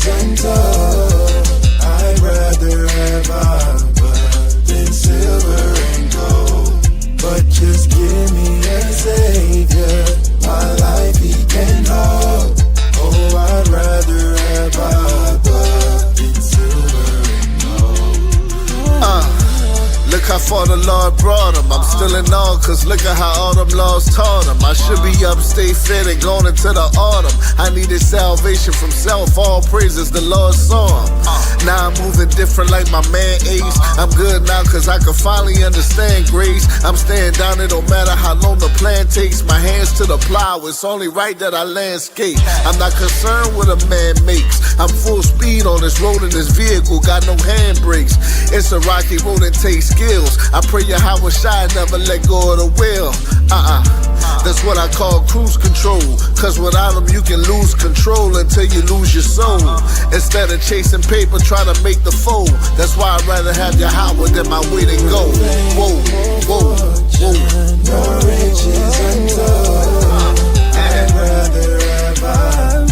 riches untold. I'd rather have iron than silver and gold. But just give me a savior, my life he can hold. Oh, I'd rather have iron than silver and gold. Look how far the Lord brought him. I'm still in awe, cause look at how all them laws taught him. I should be upstate fit and going into the autumn. I needed salvation from self, all praises the Lord saw him. Now I'm moving different like my man Ace. I'm good now cause I can finally understand grace. I'm staying down, it don't matter how long the plan takes. My hands to the plow, it's only right that I landscape. I'm not concerned what a man makes. I'm full speed on this road in this vehicle, got no handbrakes. It's a rocky road and takes skills. I pray Yahweh Shai never let go of the wheel. That's what I call cruise control. Cause without them you can lose control until you lose your soul. Instead of chasing paper, try to make the fold. That's why I'd rather have Yahweh than my weight and gold. Whoa, whoa, whoa. No riches untold. I'd rather have iron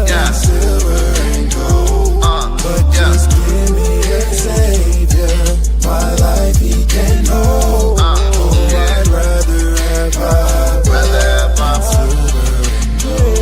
than silver and gold. But just give me a savior, my life he can hold. I'd rather have iron than silver and gold.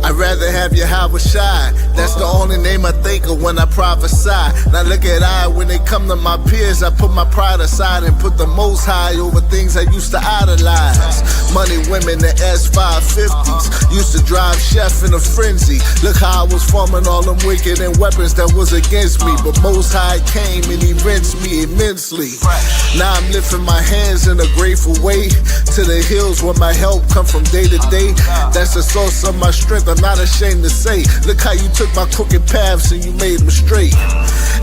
I'd rather have Yahweh Shai. That's the only name I think of when I prophesy. Now look at I, when they come to my peers, I put my pride aside and put the most high over things I used to idolize. Money, women, the S550s. Used to drive chef in a frenzy. Look how I was forming all them wicked and weapons that was against me. But most high came and he rinsed me immensely. Now I'm lifting my hands in a grateful way to the hills where my help come from day to day. That's the source of my strength, I'm not ashamed to say. Look how you took my crooked paths and you made them straight.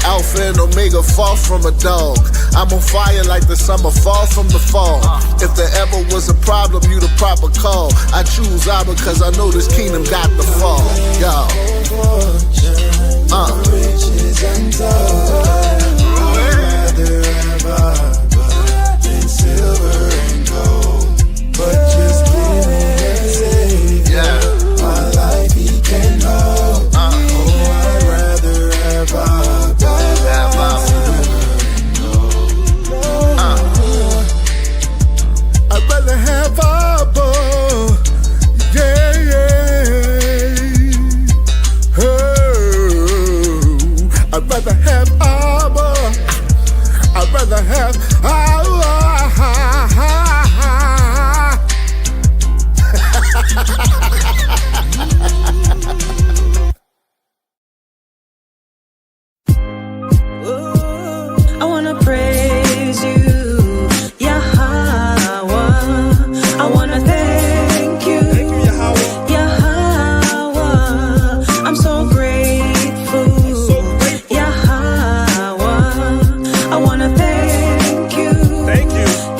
Alpha and Omega, far from a dog. I'm on fire like the summer, far from the fall. If there ever was a problem, you the proper call. I choose Abba cause I know this kingdom got to fall. Y'all. Riches untold. I'd rather have iron than silver and gold. But just give me a savior, my life he can hold. I'd rather have iron than silver and gold. I'd rather have Abba. Yeah, yeah. Oh, I'd rather have Abba. I'd rather have Abba. I wanna praise you, Yahweh. I wanna thank you, Yahweh. I'm so grateful, Yahweh. I wanna thank you,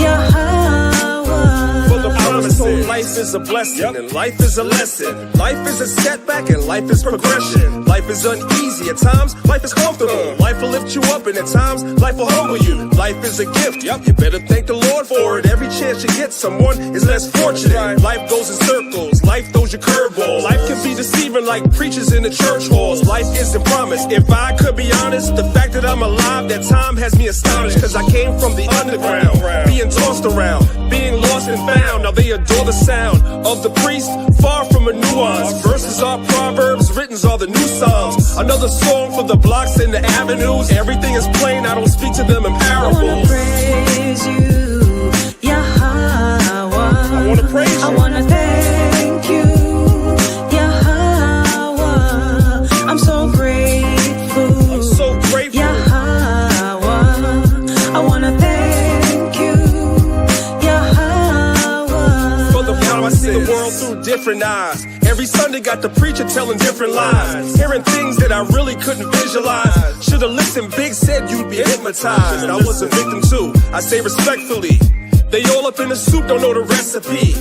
Yahweh. For the promises, life is a blessing and life is a lesson. Life is a setback and life is progression. Life is uneasy at times, life is comfortable. Life will lift you up and at times, life will humble you. Life is a gift, you better thank the Lord for it. Every chance you get, someone is less fortunate. Life goes in circles, life throws you curveballs. Life can be deceiving like preachers in the church halls. Life isn't promised. If I could be honest, the fact that I'm alive, that time has me astonished. Cause I came from the underground, being tossed around, being lost and found. Now they adore the sound of the priest, far from a nuance. Verses are proverbs, written's are the new psalms. Another song for the blocks and the avenues. Everything is plain, I don't speak to them in parables. I wanna praise you, Yahweh. I wanna praise you. I wanna thank you, Yahweh. I'm so grateful, I'm so grateful. Yahweh. I wanna thank you, Yahweh. For the power, I see the world through different eyes. Every Sunday got the preacher telling different lies, hearing things that I really couldn't visualize. Should've listened, Big said you'd be hypnotized. I was a victim too, I say respectfully. They all up in the soup, don't know the recipe.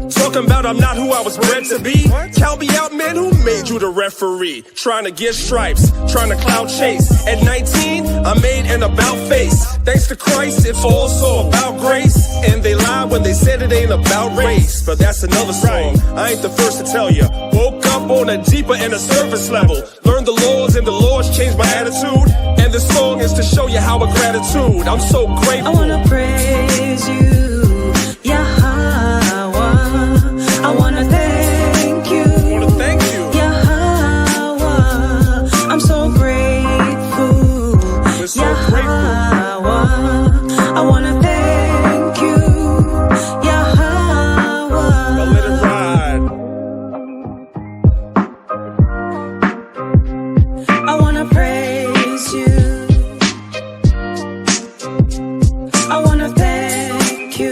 Talk Talking about I'm not who I was bred to be. Count me out, man, who made you the referee? Trying to get stripes, trying to cloud chase. At 19, I made an about face. Thanks to Christ, it's also about grace. And they lie when they said it ain't about race. But that's another song, I ain't the first to tell you. Woke up on a deeper and a surface level. Learned the laws and the laws changed my attitude. And this song is to show you how a gratitude. I'm so grateful. I wanna praise you, Yahweh. I wanna thank you, Yahweh. I'm so grateful, We're so grateful. Yahweh. I wanna thank you, Yahweh. Now let it ride. I wanna praise you. I wanna thank you.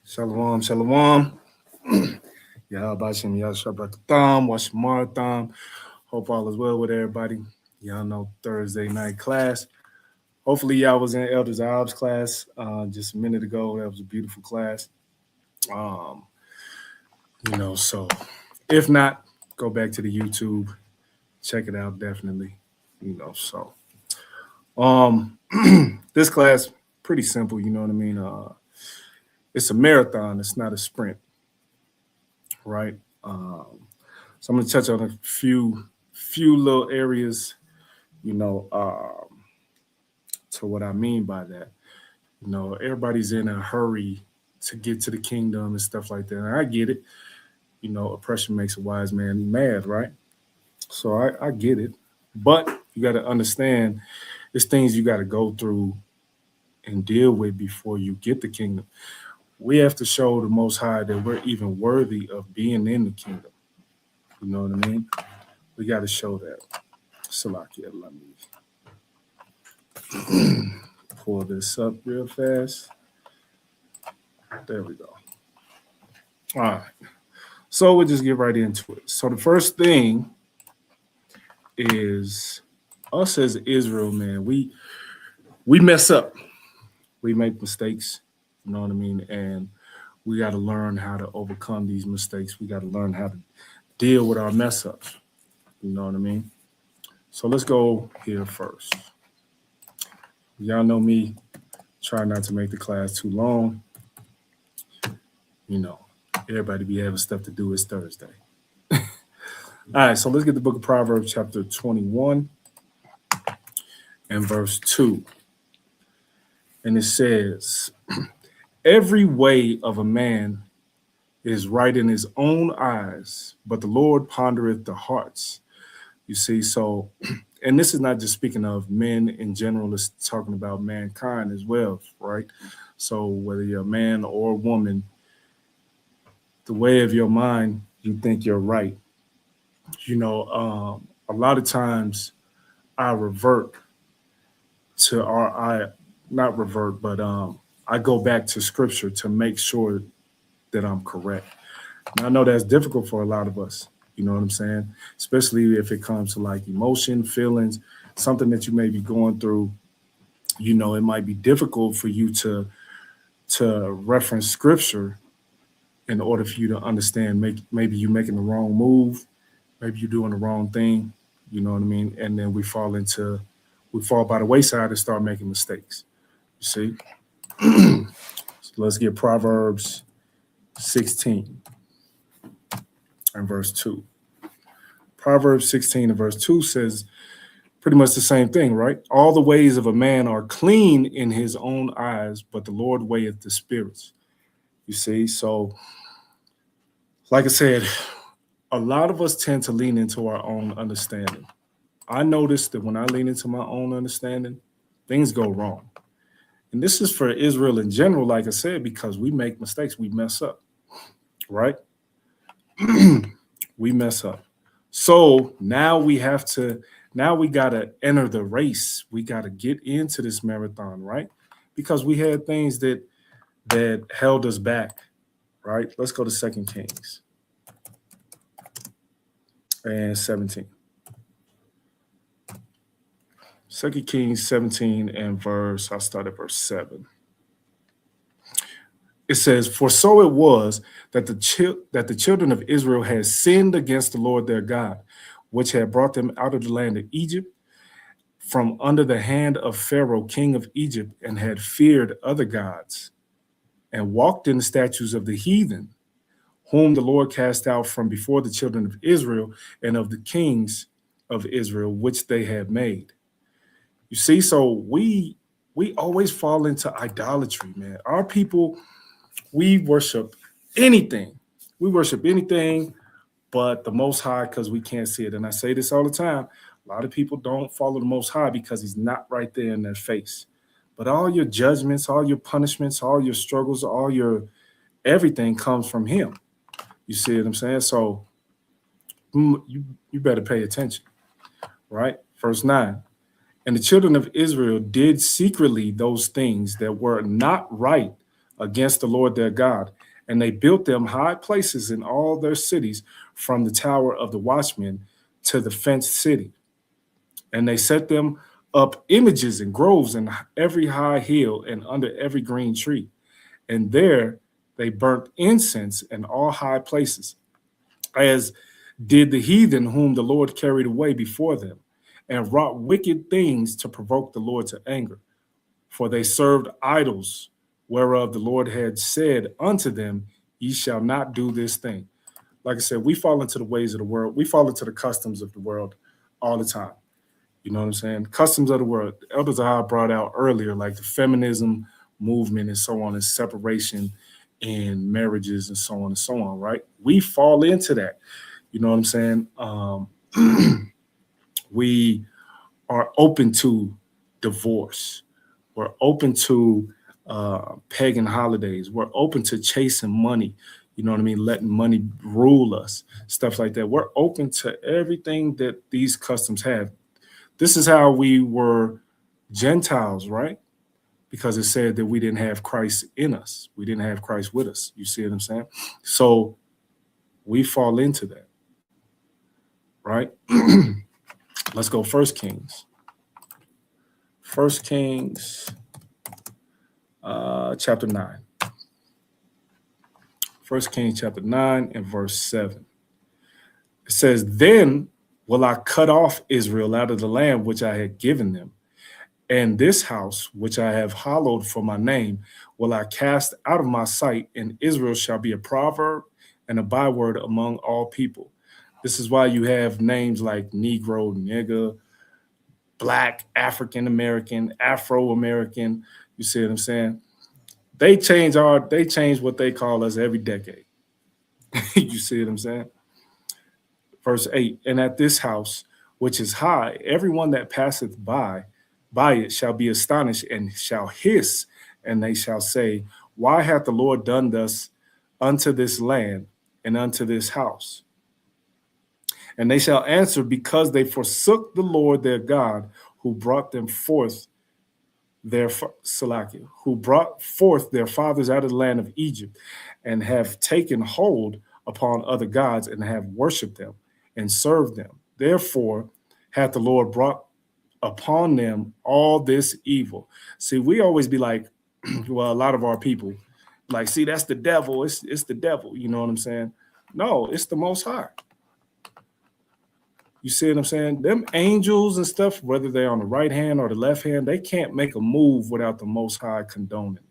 Shalom, shalom. Y'all Bashim, y'all Shabbat watch Marathon. Hope all is well with everybody. Y'all know Thursday night class. Hopefully y'all was in Elders Obbs class just a minute ago. That was a beautiful class. So if not, go back to the YouTube, check it out definitely. This class pretty simple, you know what I mean? It's a marathon, it's not a sprint, right? So I'm gonna touch on a few little areas, to what I mean by that. Everybody's in a hurry to get to the kingdom and stuff like that. And I get it. Oppression makes a wise man mad, right? So I get it. But you got to understand there's things you got to go through and deal with before you get the kingdom. We have to show the Most High that we're even worthy of being in the kingdom. You know what I mean? We got to show that. Salakia, let me pull this up real fast. There we go. All right. So we'll just get right into it. So the first thing is us as Israel, man. We mess up. We make mistakes. You know what I mean? And we got to learn how to overcome these mistakes. We got to learn how to deal with our mess ups. You know what I mean? So let's go here first. Y'all know me. Try not to make the class too long. Everybody be having stuff to do. It's Thursday. All right, so let's get the book of Proverbs, chapter 21 and verse 2. And it says, every way of a man is right in his own eyes, but the Lord pondereth the hearts. You see, so, and this is not just speaking of men in general, it's talking about mankind as well, right? So whether you're a man or a woman, the way of your mind, you think you're right. A lot of times I revert to I go back to scripture to make sure that I'm correct. And I know that's difficult for a lot of us, you know what I'm saying? Especially if it comes to like emotion, feelings, something that you may be going through, it might be difficult for you to reference scripture in order for you to understand, maybe you're making the wrong move, maybe you're doing the wrong thing, you know what I mean? And then we fall by the wayside and start making mistakes, you see? So let's get Proverbs 16 and verse 2. Proverbs 16 and verse 2 says pretty much the same thing, right? All the ways of a man are clean in his own eyes, but the Lord weigheth the spirits. You see, so like I said, a lot of us tend to lean into our own understanding. I noticed that when I lean into my own understanding, things go wrong. And this is for Israel in general, like I said, because we make mistakes, we mess up, right? We mess up. So now we got to enter the race. We got to get into this marathon, right? Because we had things that held us back, right? Let's go to 2 Kings and 17. 2 Kings 17 and I'll start at verse 7. It says, "For so it was that the children of Israel had sinned against the Lord their God, which had brought them out of the land of Egypt from under the hand of Pharaoh, king of Egypt, and had feared other gods, and walked in the statutes of the heathen, whom the Lord cast out from before the children of Israel and of the kings of Israel, which they had made." You see, so we always fall into idolatry, man. Our people, we worship anything. We worship anything but the Most High because we can't see it. And I say this all the time. A lot of people don't follow the Most High because he's not right there in their face. But all your judgments, all your punishments, all your struggles, all your everything comes from him. You see what I'm saying? So you better pay attention, right? Verse 9. "And the children of Israel did secretly those things that were not right against the Lord their God, and they built them high places in all their cities, from the tower of the watchmen to the fenced city. And they set them up images and groves in every high hill and under every green tree. And there they burnt incense in all high places, as did the heathen whom the Lord carried away before them, and wrought wicked things to provoke the Lord to anger. For they served idols, whereof the Lord had said unto them, Ye shall not do this thing." Like I said, we fall into the ways of the world. We fall into the customs of the world all the time. You know what I'm saying? Customs of the world. Elder Zahar brought out earlier, like the feminism movement and so on, and separation in marriages and so on, right? We fall into that. You know what I'm saying? We are open to divorce. We're open to pagan holidays. We're open to chasing money. You know what I mean? Letting money rule us, stuff like that. We're open to everything that these customs have. This is how we were Gentiles, right? Because it said that we didn't have Christ in us. We didn't have Christ with us. You see what I'm saying? So we fall into that, right? Let's go 1 Kings. 1 Kings chapter 9. 1 Kings chapter 9 and verse 7. It says, "Then will I cut off Israel out of the land which I had given them, and this house which I have hallowed for my name will I cast out of my sight, and Israel shall be a proverb and a byword among all people." This is why you have names like Negro, nigger, Black, African American, Afro American. You see what I'm saying? They change what they call us every decade. You see what I'm saying? Verse 8, "And at this house, which is high, everyone that passeth by it shall be astonished and shall hiss, and they shall say, Why hath the Lord done thus unto this land and unto this house? And they shall answer, Because they forsook the Lord their God, who brought forth their fathers out of the land of Egypt, and have taken hold upon other gods, and have worshipped them and served them. Therefore hath the Lord brought upon them all this evil." See, we always be like, well, a lot of our people, like, see, that's the devil. It's the devil. You know what I'm saying? No, it's the Most High. You see what I'm saying? Them angels and stuff, whether they're on the right hand or the left hand, they can't make a move without the Most High condoning it.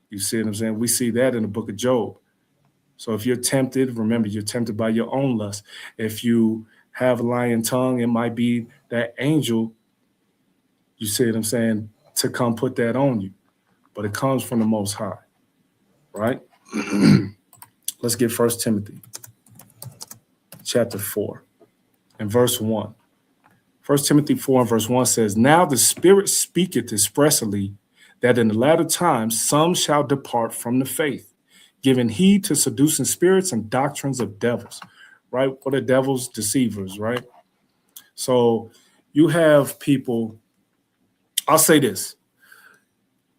You see what I'm saying? We see that in the book of Job. So if you're tempted, remember, you're tempted by your own lust. If you have a lying tongue, it might be that angel, you see what I'm saying, to come put that on you. But it comes from the Most High, right? Let's get 1 Timothy chapter 4 and verse 1. 1 Timothy 4 and verse 1 says, now the Spirit speaketh expressly that in the latter times some shall depart from the faith, giving heed to seducing spirits and doctrines of devils. Right? What are devils? Deceivers, right? So you have people, I'll say this,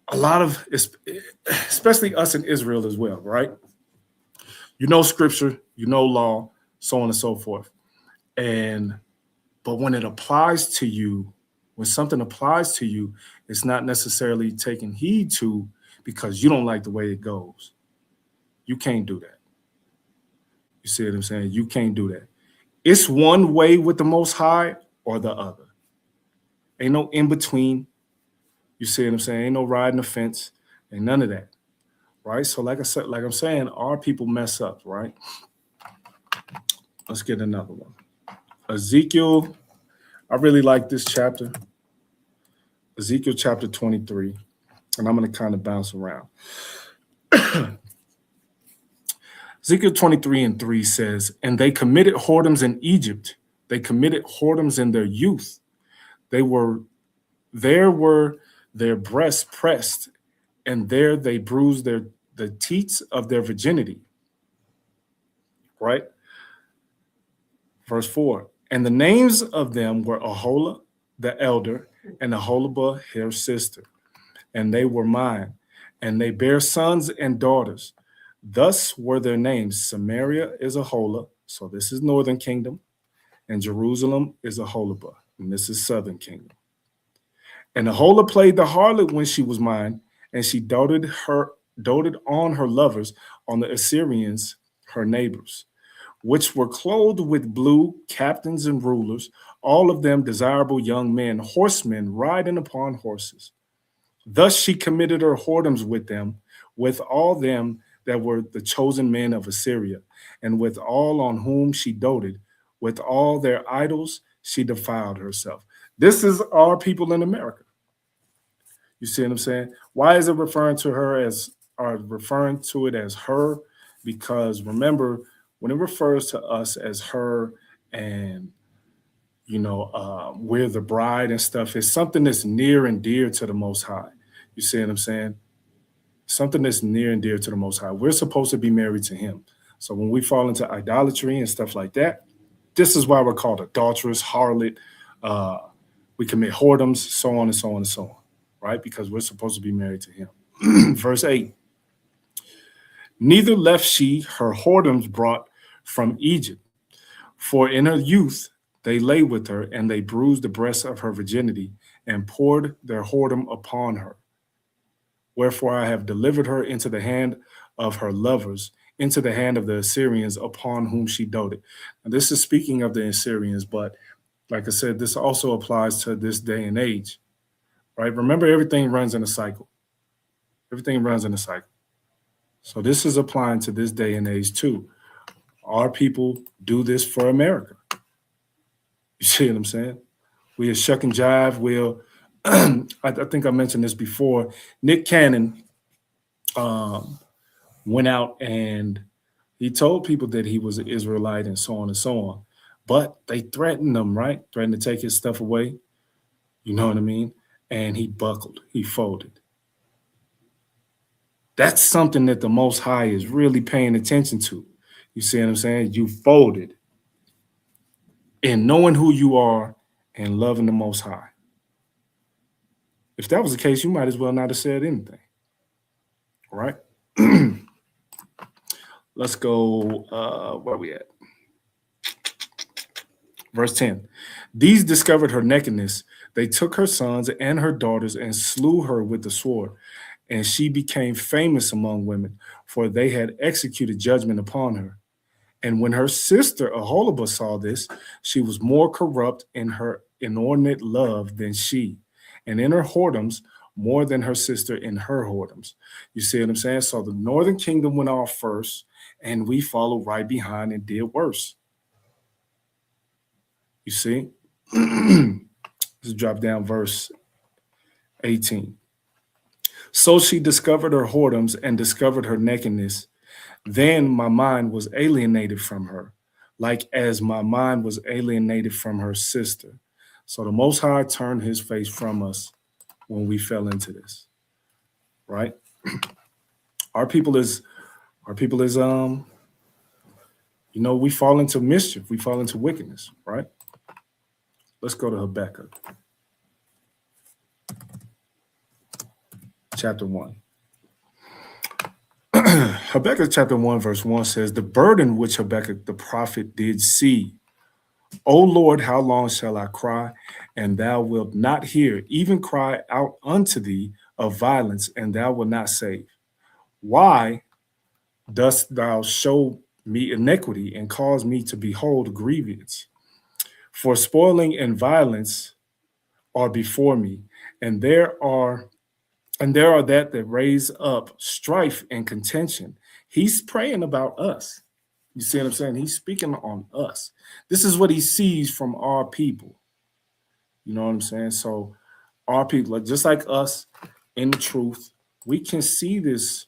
a lot of, especially us in Israel as well, right? You know scripture, you know law, so on and so forth. But when it applies to you, when something applies to you, it's not necessarily taking heed to because you don't like the way it goes. You can't do that. You see what I'm saying? You can't do that. It's one way with the Most High or the other. Ain't no in between. You see what I'm saying? Ain't no riding the fence. Ain't none of that. Right? So like I said, like I'm saying, our people mess up, right? Let's get another one. Ezekiel, I really like this chapter. Ezekiel chapter 23. And I'm going to kind of bounce around. Ezekiel 23 and 3 says, and they committed whoredoms in Egypt. They committed whoredoms in their youth. There were their breasts pressed, and there they bruised the teats of their virginity. Right? Verse 4. And the names of them were Aholah, the elder, and Aholibah, her sister. And they were mine. And they bare sons and daughters. Thus were their names. Samaria is Aholah, so this is northern kingdom. And Jerusalem is Aholibah, and this is southern kingdom. And Aholah played the harlot when she was mine, and she doted on her lovers, on the Assyrians, her neighbors, which were clothed with blue, captains and rulers, all of them desirable young men, horsemen riding upon horses. Thus she committed her whoredoms with them, with all them that were the chosen men of Assyria, and with all on whom she doted, with all their idols she defiled herself. This is our people in America. You see what I'm saying? Why is it referring to it as her? Because remember, when it refers to us as her and, we're the bride and stuff, it's something that's near and dear to the Most High. You see what I'm saying? Something that's near and dear to the Most High. We're supposed to be married to him. So when we fall into idolatry and stuff like that, this is why we're called adulterous, harlot. We commit whoredoms, so on and so on and so on, right? Because we're supposed to be married to him. Verse 8. Neither left she her whoredoms brought from Egypt, for in her youth they lay with her, and they bruised the breast of her virginity, and poured their whoredom upon her. Wherefore I have delivered her into the hand of her lovers, into the hand of the Assyrians upon whom she doted. Now, this is speaking of the Assyrians, but like I said, this also applies to this day and age, right? Remember, everything runs in a cycle. Everything runs in a cycle. So this is applying to this day and age too. Our people do this for America. You see what I'm saying? We'll shuck and jive. We'll, I think I mentioned this before. Nick Cannon went out and he told people that he was an Israelite and so on and so on. But they threatened him, right? Threatened to take his stuff away. You know what I mean? And he buckled. He folded. That's something that the Most High is really paying attention to. You see what I'm saying? You folded in knowing who you are and loving the Most High. If that was the case, you might as well not have said anything. All right? Let's go, where are we at? Verse 10. These discovered her nakedness. They took her sons and her daughters and slew her with the sword. And she became famous among women, for they had executed judgment upon her. And when her sister Aholibah saw this, she was more corrupt in her inordinate love than she, and in her whoredoms more than her sister in her whoredoms. You see what I'm saying? So the northern kingdom went off first, and we followed right behind and did worse. You see? Let's drop down verse 18. So she discovered her whoredoms and discovered her nakedness. Then my mind was alienated from her, like as my mind was alienated from her sister. So the Most High turned his face from us when we fell into this, right? Our people is, we fall into mischief. We fall into wickedness, right? Let's go to Habakkuk, chapter 1. Habakkuk chapter 1, verse 1 says, the burden which Habakkuk the prophet did see, O Lord, how long shall I cry, and thou wilt not hear, even cry out unto thee of violence, and thou wilt not save? Why dost thou show me iniquity and cause me to behold grievance? For spoiling and violence are before me, and there are that raise up strife and contention. He's praying about us. You see what I'm saying? He's speaking on us. This is what he sees from our people. You know what I'm saying? So our people, just like us in the truth, we can see this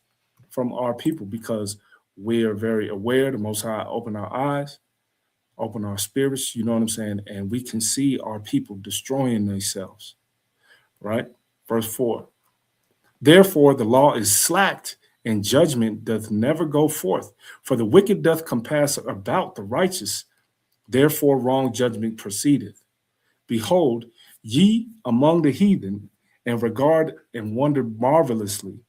from our people because we're very aware. The Most High open our eyes, open our spirits, you know what I'm saying? And we can see our people destroying themselves, right? Verse 4. Therefore, the law is slacked, and judgment doth never go forth. For the wicked doth compass about the righteous. Therefore, wrong judgment proceedeth. Behold, ye among the heathen, and regard and wonder marvelously.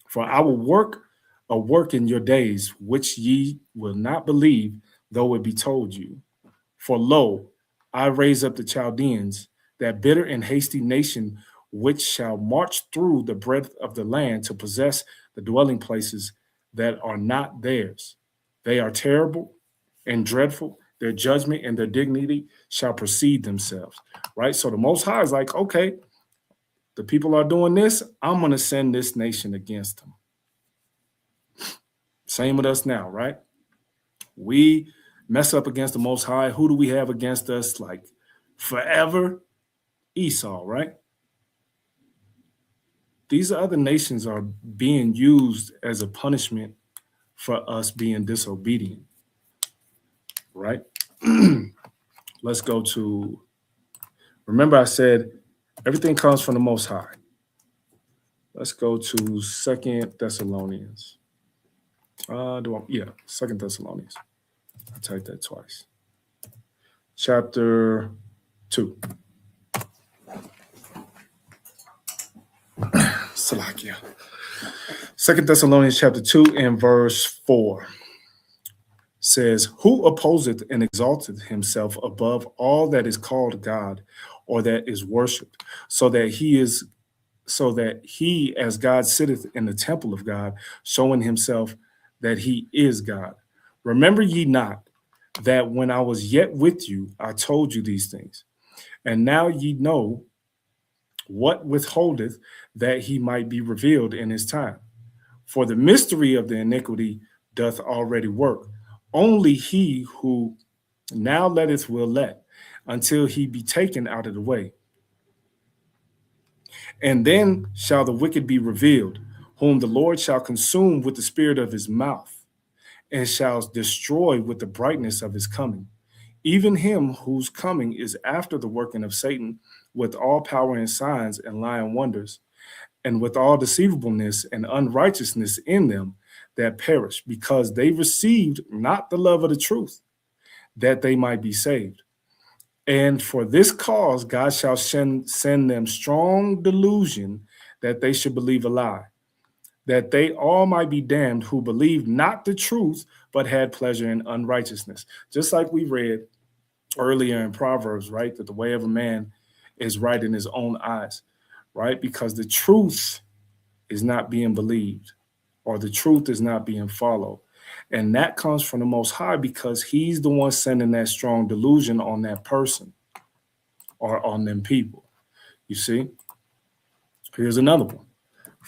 For I will work a work in your days, which ye will not believe, though it be told you. For lo, I raise up the Chaldeans, that bitter and hasty nation, which shall march through the breadth of the land to possess the dwelling places that are not theirs. They are terrible and dreadful. Their judgment and their dignity shall precede themselves, right? So the Most High is like, okay, the people are doing this. I'm going to send this nation against them. Same with us now, right? We mess up against the Most High. Who do we have against us? Like forever? Esau, right? These other nations are being used as a punishment for us being disobedient, right? Let's go to, remember I said everything comes from the Most High. Let's go to 2 Thessalonians. 2 Thessalonians. I typed that twice. Chapter 2. Salakia. 2 Thessalonians chapter 2 and verse 4 says, who opposeth and exalteth himself above all that is called God or that is worshipped, so that he as God sitteth in the temple of God, showing himself that he is God. Remember ye not that when I was yet with you, I told you these things, and now ye know what withholdeth that he might be revealed in his time. For the mystery of the iniquity doth already work. Only he who now letteth will let, until he be taken out of the way. And then shall the wicked be revealed, whom the Lord shall consume with the spirit of his mouth, and shall destroy with the brightness of his coming. Even him whose coming is after the working of Satan, with all power and signs and lying wonders, and with all deceivableness and unrighteousness in them that perish, because they received not the love of the truth, that they might be saved. And for this cause God shall send them strong delusion, that they should believe a lie, that they all might be damned who believed not the truth, but had pleasure in unrighteousness. Just like we read earlier in Proverbs, right? That the way of a man is right in his own eyes, right? Because the truth is not being believed, or the truth is not being followed. And that comes from the Most High, because he's the one sending that strong delusion on that person or on them people. You see? Here's another one.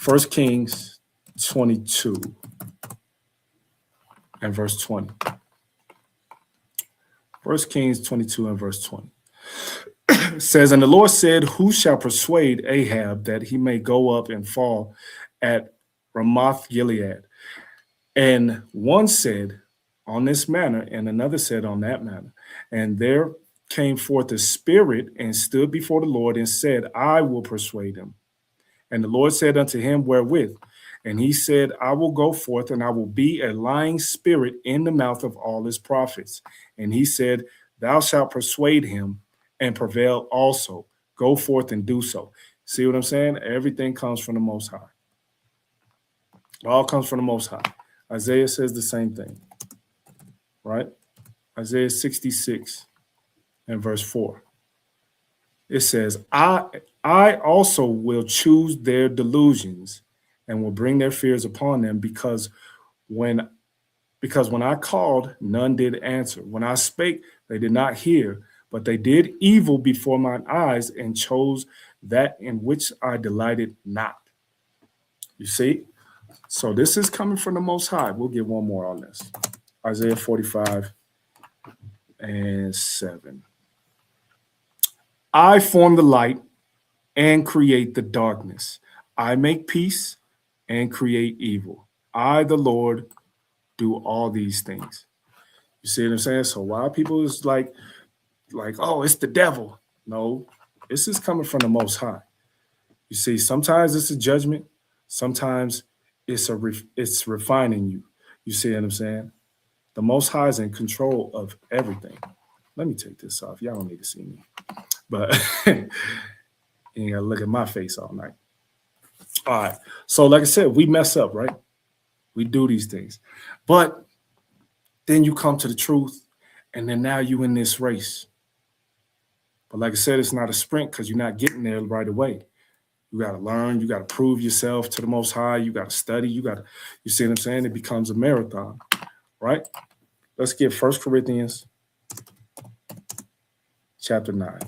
1 Kings 22 and verse 20. 1 Kings 22 and verse 20. Says, and the Lord said, who shall persuade Ahab that he may go up and fall at Ramoth Gilead? And one said on this manner, and another said on that manner. And there came forth a spirit and stood before the Lord and said, I will persuade him. And the Lord said unto him, wherewith? And he said, I will go forth, and I will be a lying spirit in the mouth of all his prophets. And he said, thou shalt persuade him and prevail also. Go forth and do so. See what I'm saying? Everything comes from the Most High. It all comes from the Most High. Isaiah says the same thing, right? Isaiah 66 and verse 4. It says, I also will choose their delusions and will bring their fears upon them, because when I called, none did answer. When I spake, they did not hear, but they did evil before mine eyes and chose that in which I delighted not. You see? So this is coming from the Most High. We'll get one more on this. Isaiah 45 and 7. I form the light and create the darkness. I make peace and create evil. I, the Lord, do all these things. You see what I'm saying? So why people is like, oh, it's the devil. No, this is coming from the Most High. You see, sometimes it's a judgment. Sometimes it's refining you. You see what I'm saying? The Most High is in control of everything. Let me take this off. Y'all don't need to see me. But you ain't got to look at my face all night. All right. So like I said, we mess up, right? We do these things. But then you come to the truth, and then now you in this race. But like I said, it's not a sprint because you're not getting there right away. You got to learn. You got to prove yourself to the Most High. You got to study. You see what I'm saying? It becomes a marathon, right? Let's get 1 Corinthians chapter 9.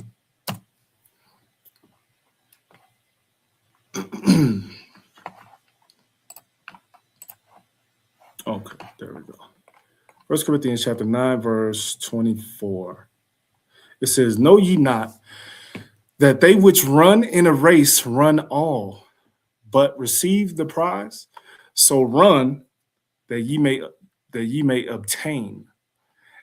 Okay, there we go. 1 Corinthians chapter 9, verse 24. It says, know ye not that they which run in a race run all, but receive the prize? So run that ye may obtain.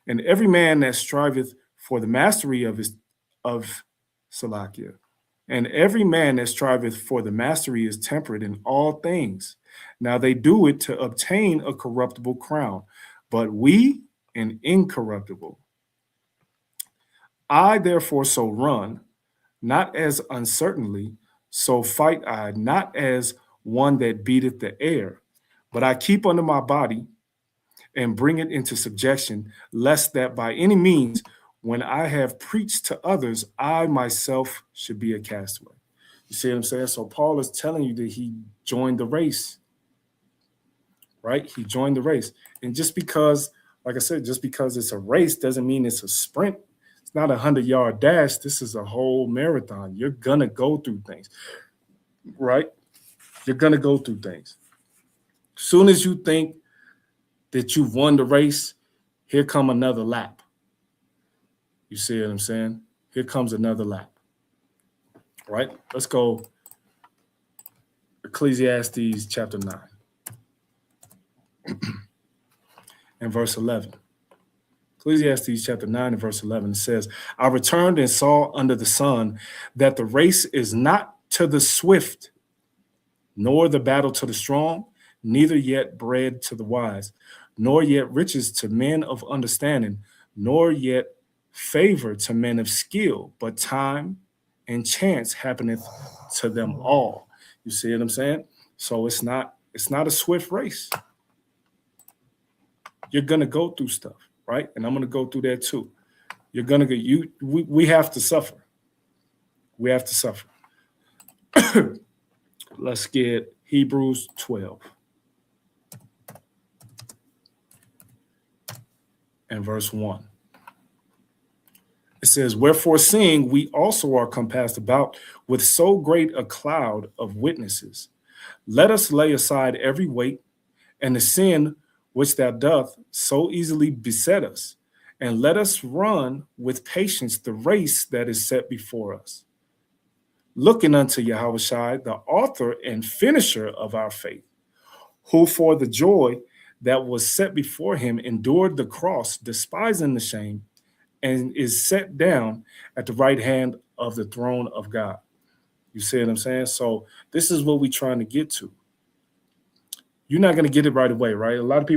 And every man that striveth for the mastery of Salakia, and every man that striveth for the mastery is temperate in all things. Now they do it to obtain a corruptible crown, but we an incorruptible. I therefore so run, not as uncertainly, so fight I, not as one that beateth the air, but I keep under my body and bring it into subjection, lest that by any means, when I have preached to others, I myself should be a castaway. You see what I'm saying? So Paul is telling you that he joined the race, right? He joined the race. And just because, like I said, just because it's a race doesn't mean it's a sprint. It's not a 100-yard dash. This is a whole marathon. You're going to go through things, right? You're going to go through things. Soon as you think that you've won the race, here come another lap. You see what I'm saying? Here comes another lap, right? Let's go Ecclesiastes chapter 9 and verse 11. Ecclesiastes chapter 9 and verse 11 says, I returned and saw under the sun that the race is not to the swift, nor the battle to the strong, neither yet bread to the wise, nor yet riches to men of understanding, nor yet favor to men of skill, but time and chance happeneth to them all. You see what I'm saying? So it's not a swift race. You're gonna go through stuff, right? And I'm gonna go through that too. You're gonna get we have to suffer. We have to suffer. Let's get Hebrews 12 and verse 1. It says, wherefore seeing we also are compassed about with so great a cloud of witnesses, let us lay aside every weight and the sin which thou doth so easily beset us, and let us run with patience the race that is set before us, looking unto Yahushua, the author and finisher of our faith, who for the joy that was set before him endured the cross, despising the shame, and is set down at the right hand of the throne of God. You see what I'm saying? So this is what we're trying to get to. You're not going to get it right away, right? A lot of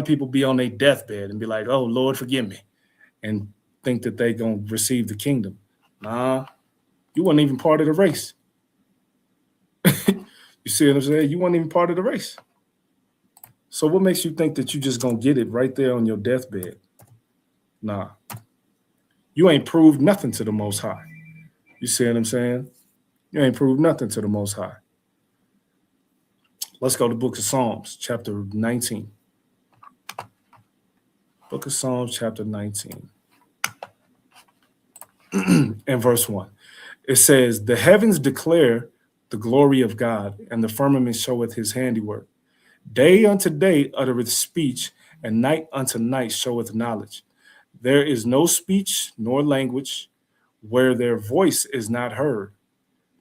people be on their deathbed and be like, "Oh, Lord, forgive me," and think that they're going to receive the kingdom. Nah, you weren't even part of the race. You see what I'm saying? You weren't even part of the race. So what makes you think that you just going to get it right there on your deathbed? Nah. You ain't proved nothing to the Most High. You see what I'm saying? You ain't proved nothing to the Most High. Let's go to Book of Psalms, chapter 19. Book of Psalms, chapter 19. And verse 1. It says, "The heavens declare the glory of God, and the firmament showeth his handiwork. Day unto day uttereth speech, and night unto night showeth knowledge. There is no speech nor language where their voice is not heard.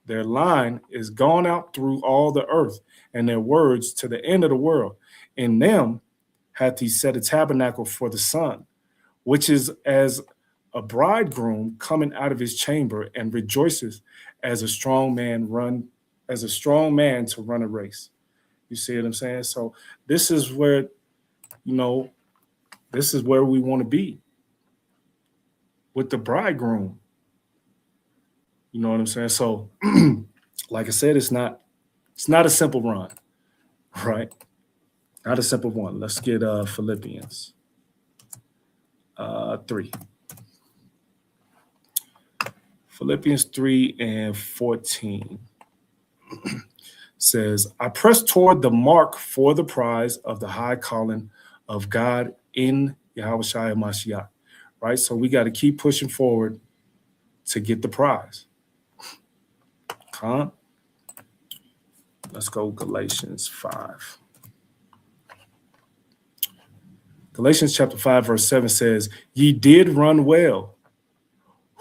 Their line is gone out through all the earth, and their words to the end of the world. In them hath he set a tabernacle for the sun, which is as a bridegroom coming out of his chamber, and rejoiceth as a strong man to run a race." You see what I'm saying? So this is where, this is where we want to be with the bridegroom. You know what I'm saying? So, like I said, it's not a simple run, right? Not a simple one. Let's get Philippians 3. Philippians 3 and 14 says, "I press toward the mark for the prize of the high calling of God in Yahushua Mashiach." Right? So we got to keep pushing forward to get the prize. Let's go Galatians 5. Galatians chapter 5, verse 7 says, "Ye did run well.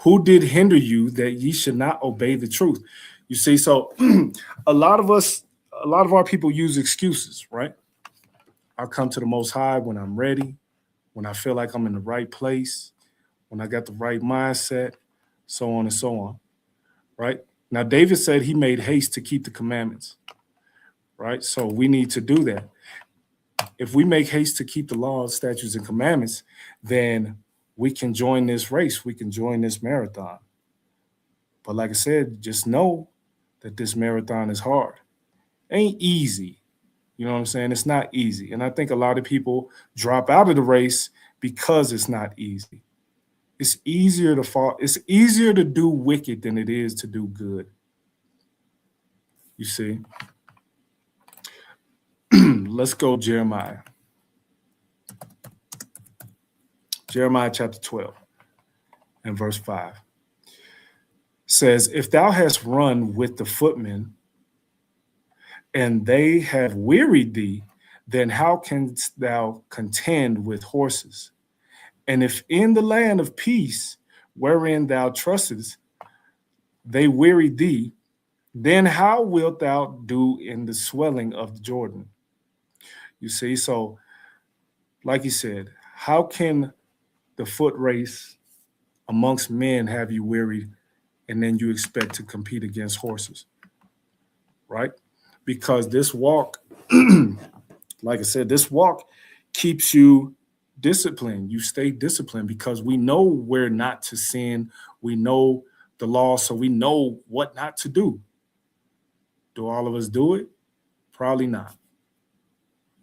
Who did hinder you that ye should not obey the truth?" You see, so a lot of our people use excuses, right? I'll come to the Most High when I'm ready, when I feel like I'm in the right place, when I got the right mindset, so on and so on, right? Now, David said he made haste to keep the commandments, right? So we need to do that. If we make haste to keep the laws, statutes, and commandments, then we can join this race. We can join this marathon. But like I said, just know that this marathon is hard. Ain't easy. You know what I'm saying? It's not easy. And I think a lot of people drop out of the race because it's not easy. It's easier to fall. It's easier to do wicked than it is to do good. You see? Let's go Jeremiah. Jeremiah chapter 12 and verse 5 says, "If thou hast run with the footmen, and they have wearied thee, then how canst thou contend with horses? And if in the land of peace, wherein thou trustest, they weary thee, then how wilt thou do in the swelling of the Jordan?" You see, so like he said, how can the foot race amongst men have you wearied, and then you expect to compete against horses, right? Because this walk, like I said, this walk keeps you disciplined. You stay disciplined because we know where not to sin. We know the law, so we know what not to do. Do all of us do it? Probably not.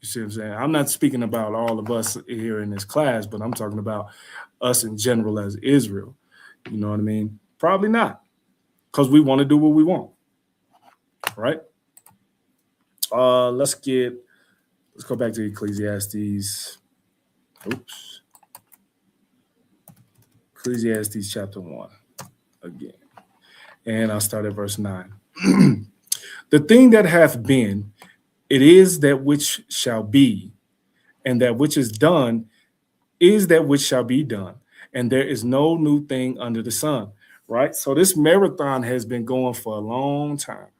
You see what I'm saying? I'm not speaking about all of us here in this class, but I'm talking about us in general as Israel. You know what I mean? Probably not, because we want to do what we want, right? Let's go back to Ecclesiastes. Ecclesiastes chapter 1 again. And I'll start at verse 9. "The thing that hath been, it is that which shall be, and that which is done is that which shall be done. And there is no new thing under the sun." Right? So this marathon has been going for a long time.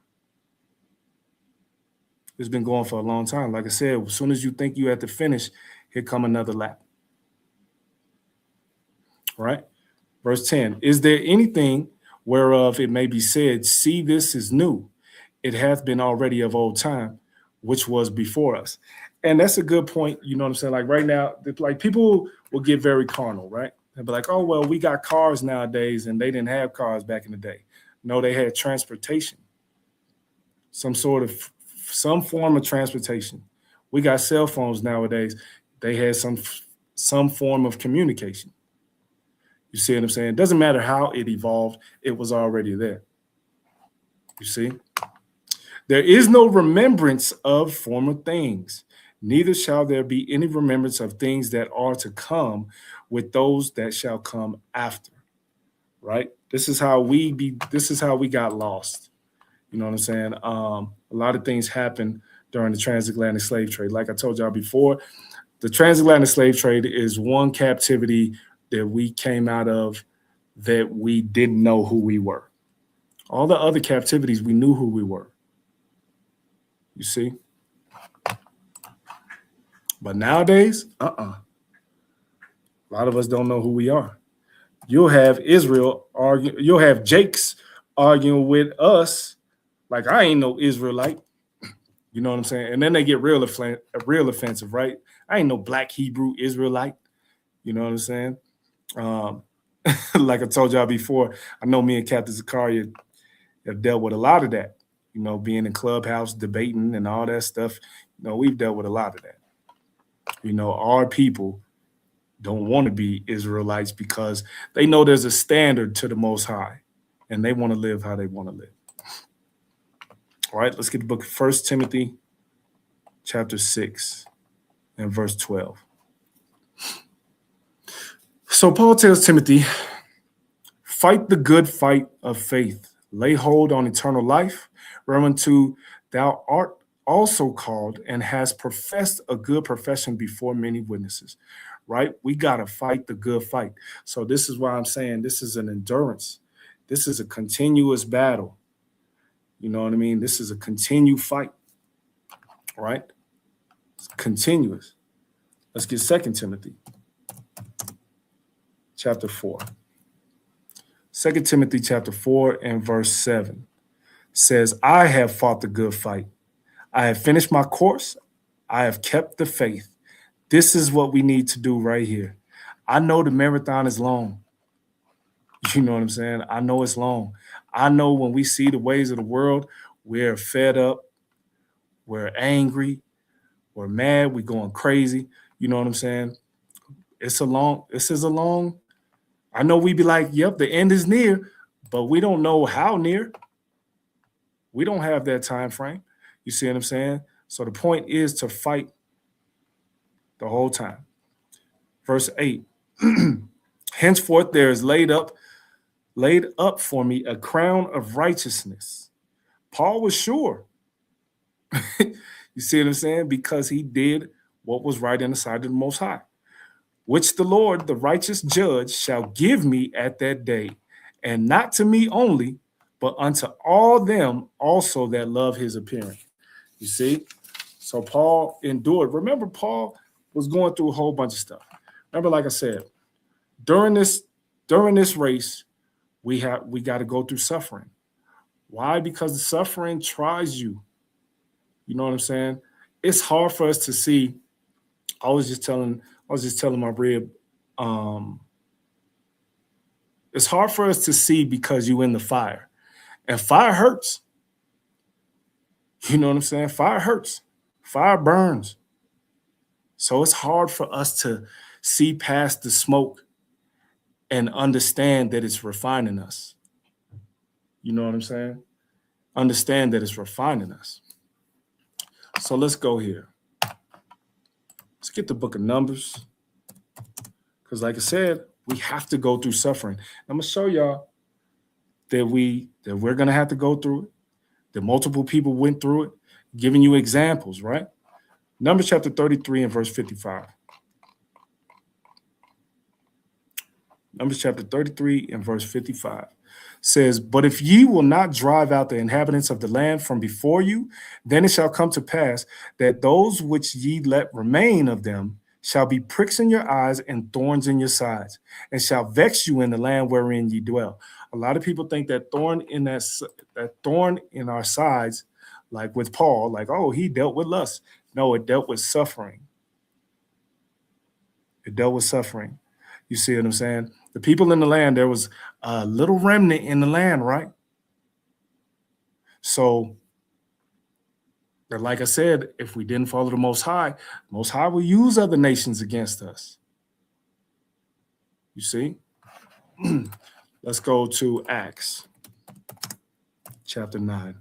It's been going for a long time. Like I said, as soon as you think you have to finish, here come another lap. right? Verse 10, is there anything whereof it may be said, see, this is new? It hath been already of old time, which was before us. And that's a good point. You know what I'm saying? Like right now, like people will get very carnal, right? They'll be like, oh, well, we got cars nowadays and they didn't have cars back in the day. No, they had transportation, some form of transportation. We got cell phones nowadays. They had some form of communication. You see what I'm saying? It doesn't matter how it evolved. It was already there. You see? There is no remembrance of former things, neither shall there be any remembrance of things that are to come with those that shall come after. Right? This is how we got lost. You know what I'm saying? A lot of things happened during the transatlantic slave trade. Like I told y'all before, the transatlantic slave trade is one captivity that we came out of that we didn't know who we were. All the other captivities, we knew who we were. You see? But nowadays, a lot of us don't know who we are. You'll have Israel argue, you'll have Jakes arguing with us like I ain't no Israelite. You know what I'm saying? And then they get real offensive, right? I ain't no black Hebrew Israelite. You know what I'm saying? Like I told y'all before, I know me and Captain Zakaria have dealt with a lot of that. You know, being in Clubhouse, debating and all that stuff. You know, we've dealt with a lot of that. You know, our people don't want to be Israelites because they know there's a standard to the Most High and they want to live how they want to live. All right, let's get the book of 1 Timothy chapter 6 and verse 12. So Paul tells Timothy, fight the good fight of faith, lay hold on eternal life, whereunto thou art also called and has professed a good profession before many witnesses. Right? We got to fight the good fight. So this is why I'm saying this is an endurance. This is a continuous battle. You know what I mean? This is a continued fight. Right? It's continuous. Let's get 2 Timothy chapter 4. 2 Timothy chapter 4 and verse 7 says, I have fought the good fight. I have finished my course. I have kept the faith. This is what we need to do right here. I know the marathon is long. You know what I'm saying? I know it's long. I know when we see the ways of the world, we're fed up, we're angry, we're mad, we're going crazy. You know what I'm saying? This is a long, I know we be like, yep, the end is near, but we don't know how near. We don't have that time frame. You see what I'm saying? So the point is to fight the whole time. Verse 8, henceforth there is laid up for me a crown of righteousness. Paul was sure. You see what I'm saying? Because he did what was right in the sight of the Most High, which the Lord, the righteous judge, shall give me at that day, and not to me only, but unto all them also that love his appearing. You see? So Paul endured. Remember, Paul was going through a whole bunch of stuff. Remember, like I said, during this race, we got to go through suffering. Why? Because the suffering tries you. You know what I'm saying? It's hard for us to see. I was just telling my rib, it's hard for us to see because you're in the fire. And fire hurts. You know what I'm saying? Fire hurts. Fire burns. So it's hard for us to see past the smoke and understand that it's refining us. You know what I'm saying? Understand that it's refining us. So let's go here. Let's get the book of Numbers. Because like I said, we have to go through suffering. I'm going to show y'all that we're going to have to go through it, that multiple people went through it, giving you examples, right? Numbers chapter 33 and verse 55. Numbers chapter 33 and verse 55 says, but if ye will not drive out the inhabitants of the land from before you, then it shall come to pass that those which ye let remain of them shall be pricks in your eyes and thorns in your sides, and shall vex you in the land wherein ye dwell. A lot of people think that that thorn in our sides, like with Paul, like, oh, he dealt with lust. No, it dealt with suffering. It dealt with suffering. You see what I'm saying? The people in the land, there was a little remnant in the land, right? So, but like I said, if we didn't follow the Most High will use other nations against us. You see? Let's go to Acts chapter 9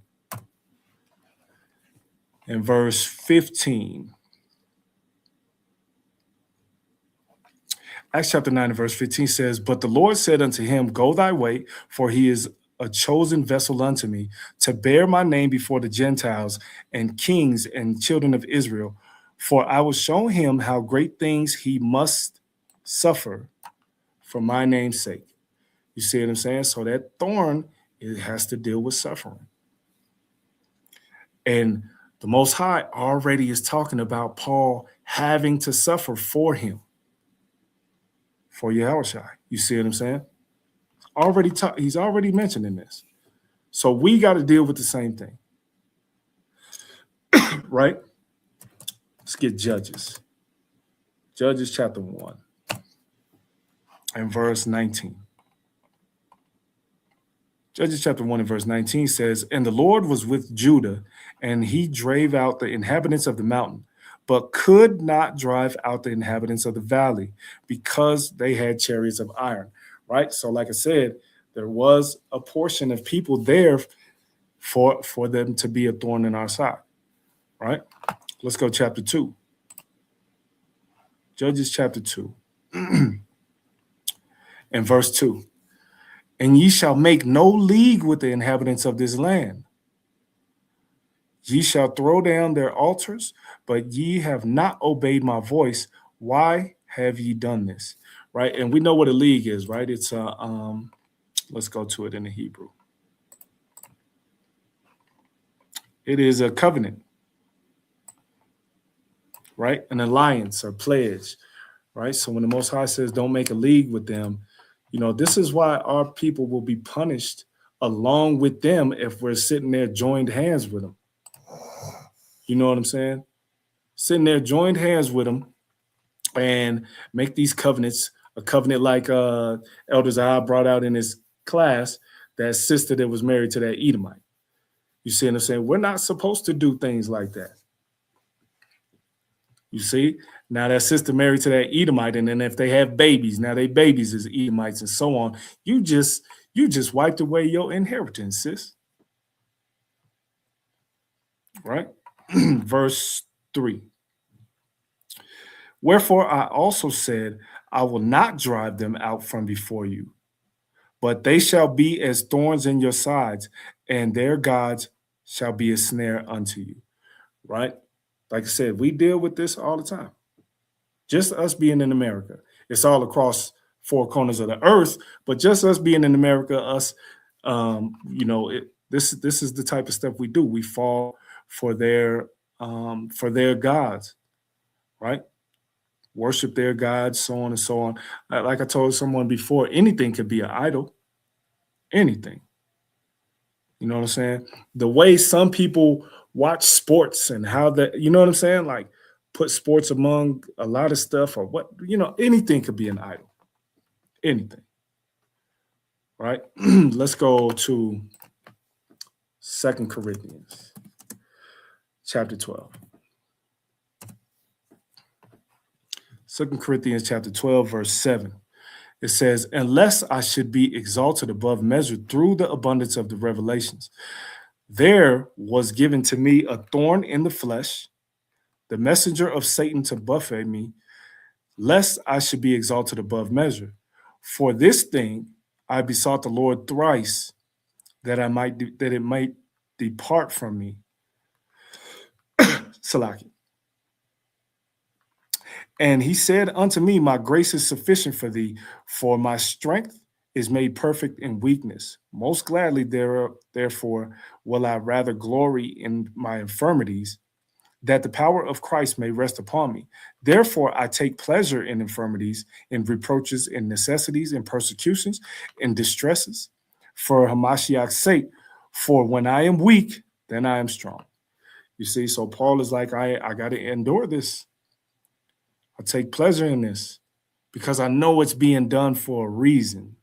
and verse 15. Acts chapter 9 and verse 15 says, but the Lord said unto him, go thy way, for he is a chosen vessel unto me to bear my name before the Gentiles and kings and children of Israel. For I will show him how great things he must suffer for my name's sake. You see what I'm saying? So that thorn, it has to deal with suffering. And the Most High already is talking about Paul having to suffer for him, for Yahushua. You see what I'm saying? He's already mentioning this. So we got to deal with the same thing. Right? Let's get Judges. Judges chapter 1 and verse 19. Judges chapter 1 and verse 19 says, and the Lord was with Judah, and he drave out the inhabitants of the mountain, but could not drive out the inhabitants of the valley, because they had chariots of iron. Right? So like I said, there was a portion of people there for them to be a thorn in our side. Right? Let's go chapter 2. Judges chapter 2 and verse 2. And ye shall make no league with the inhabitants of this land. Ye shall throw down their altars, but ye have not obeyed my voice. Why have ye done this? Right? And we know what a league is, right? It's let's go to it in the Hebrew. It is a covenant, right? An alliance or pledge, right? So when the Most High says don't make a league with them, you know, this is why our people will be punished along with them if we're sitting there joined hands with them. You know what I'm saying? Sitting there joined hands with them and make these covenants, a covenant like Elder Zahab brought out in his class, that sister that was married to that Edomite. You see what I'm saying? We're not supposed to do things like that. You see? Now that sister married to that Edomite, and then if they have babies, now they babies is Edomites and so on. You just wiped away your inheritance, sis. Right? Verse 3. Wherefore I also said, I will not drive them out from before you, but they shall be as thorns in your sides, and their gods shall be a snare unto you. Right? Like I said, we deal with this all the time. Just us being in America. It's all across four corners of the earth, but just us being in America, us, you know, this is the type of stuff we do. We fall for their gods, right? Worship their gods, so on and so on. Like I told someone before, anything could be an idol. Anything. You know what I'm saying? The way some people watch sports and how that, you know what I'm saying? Like put sports among a lot of stuff, or what, you know, anything could be an idol. Anything. Right? Let's go to 2 Corinthians chapter 12. 2 Corinthians chapter 12, verse 7. It says, unless I should be exalted above measure through the abundance of the revelations, there was given to me a thorn in the flesh, the messenger of Satan to buffet me, lest I should be exalted above measure. For this thing I besought the Lord thrice, that it might depart from me. Salaki. And he said unto me, my grace is sufficient for thee, for my strength is made perfect in weakness. Most gladly, therefore, will I rather glory in my infirmities, that the power of Christ may rest upon me. Therefore, I take pleasure in infirmities, in reproaches, in necessities, in persecutions, in distresses, for Hamashiach's sake. For when I am weak, then I am strong. You see, so Paul is like, I got to endure this. I take pleasure in this because I know it's being done for a reason.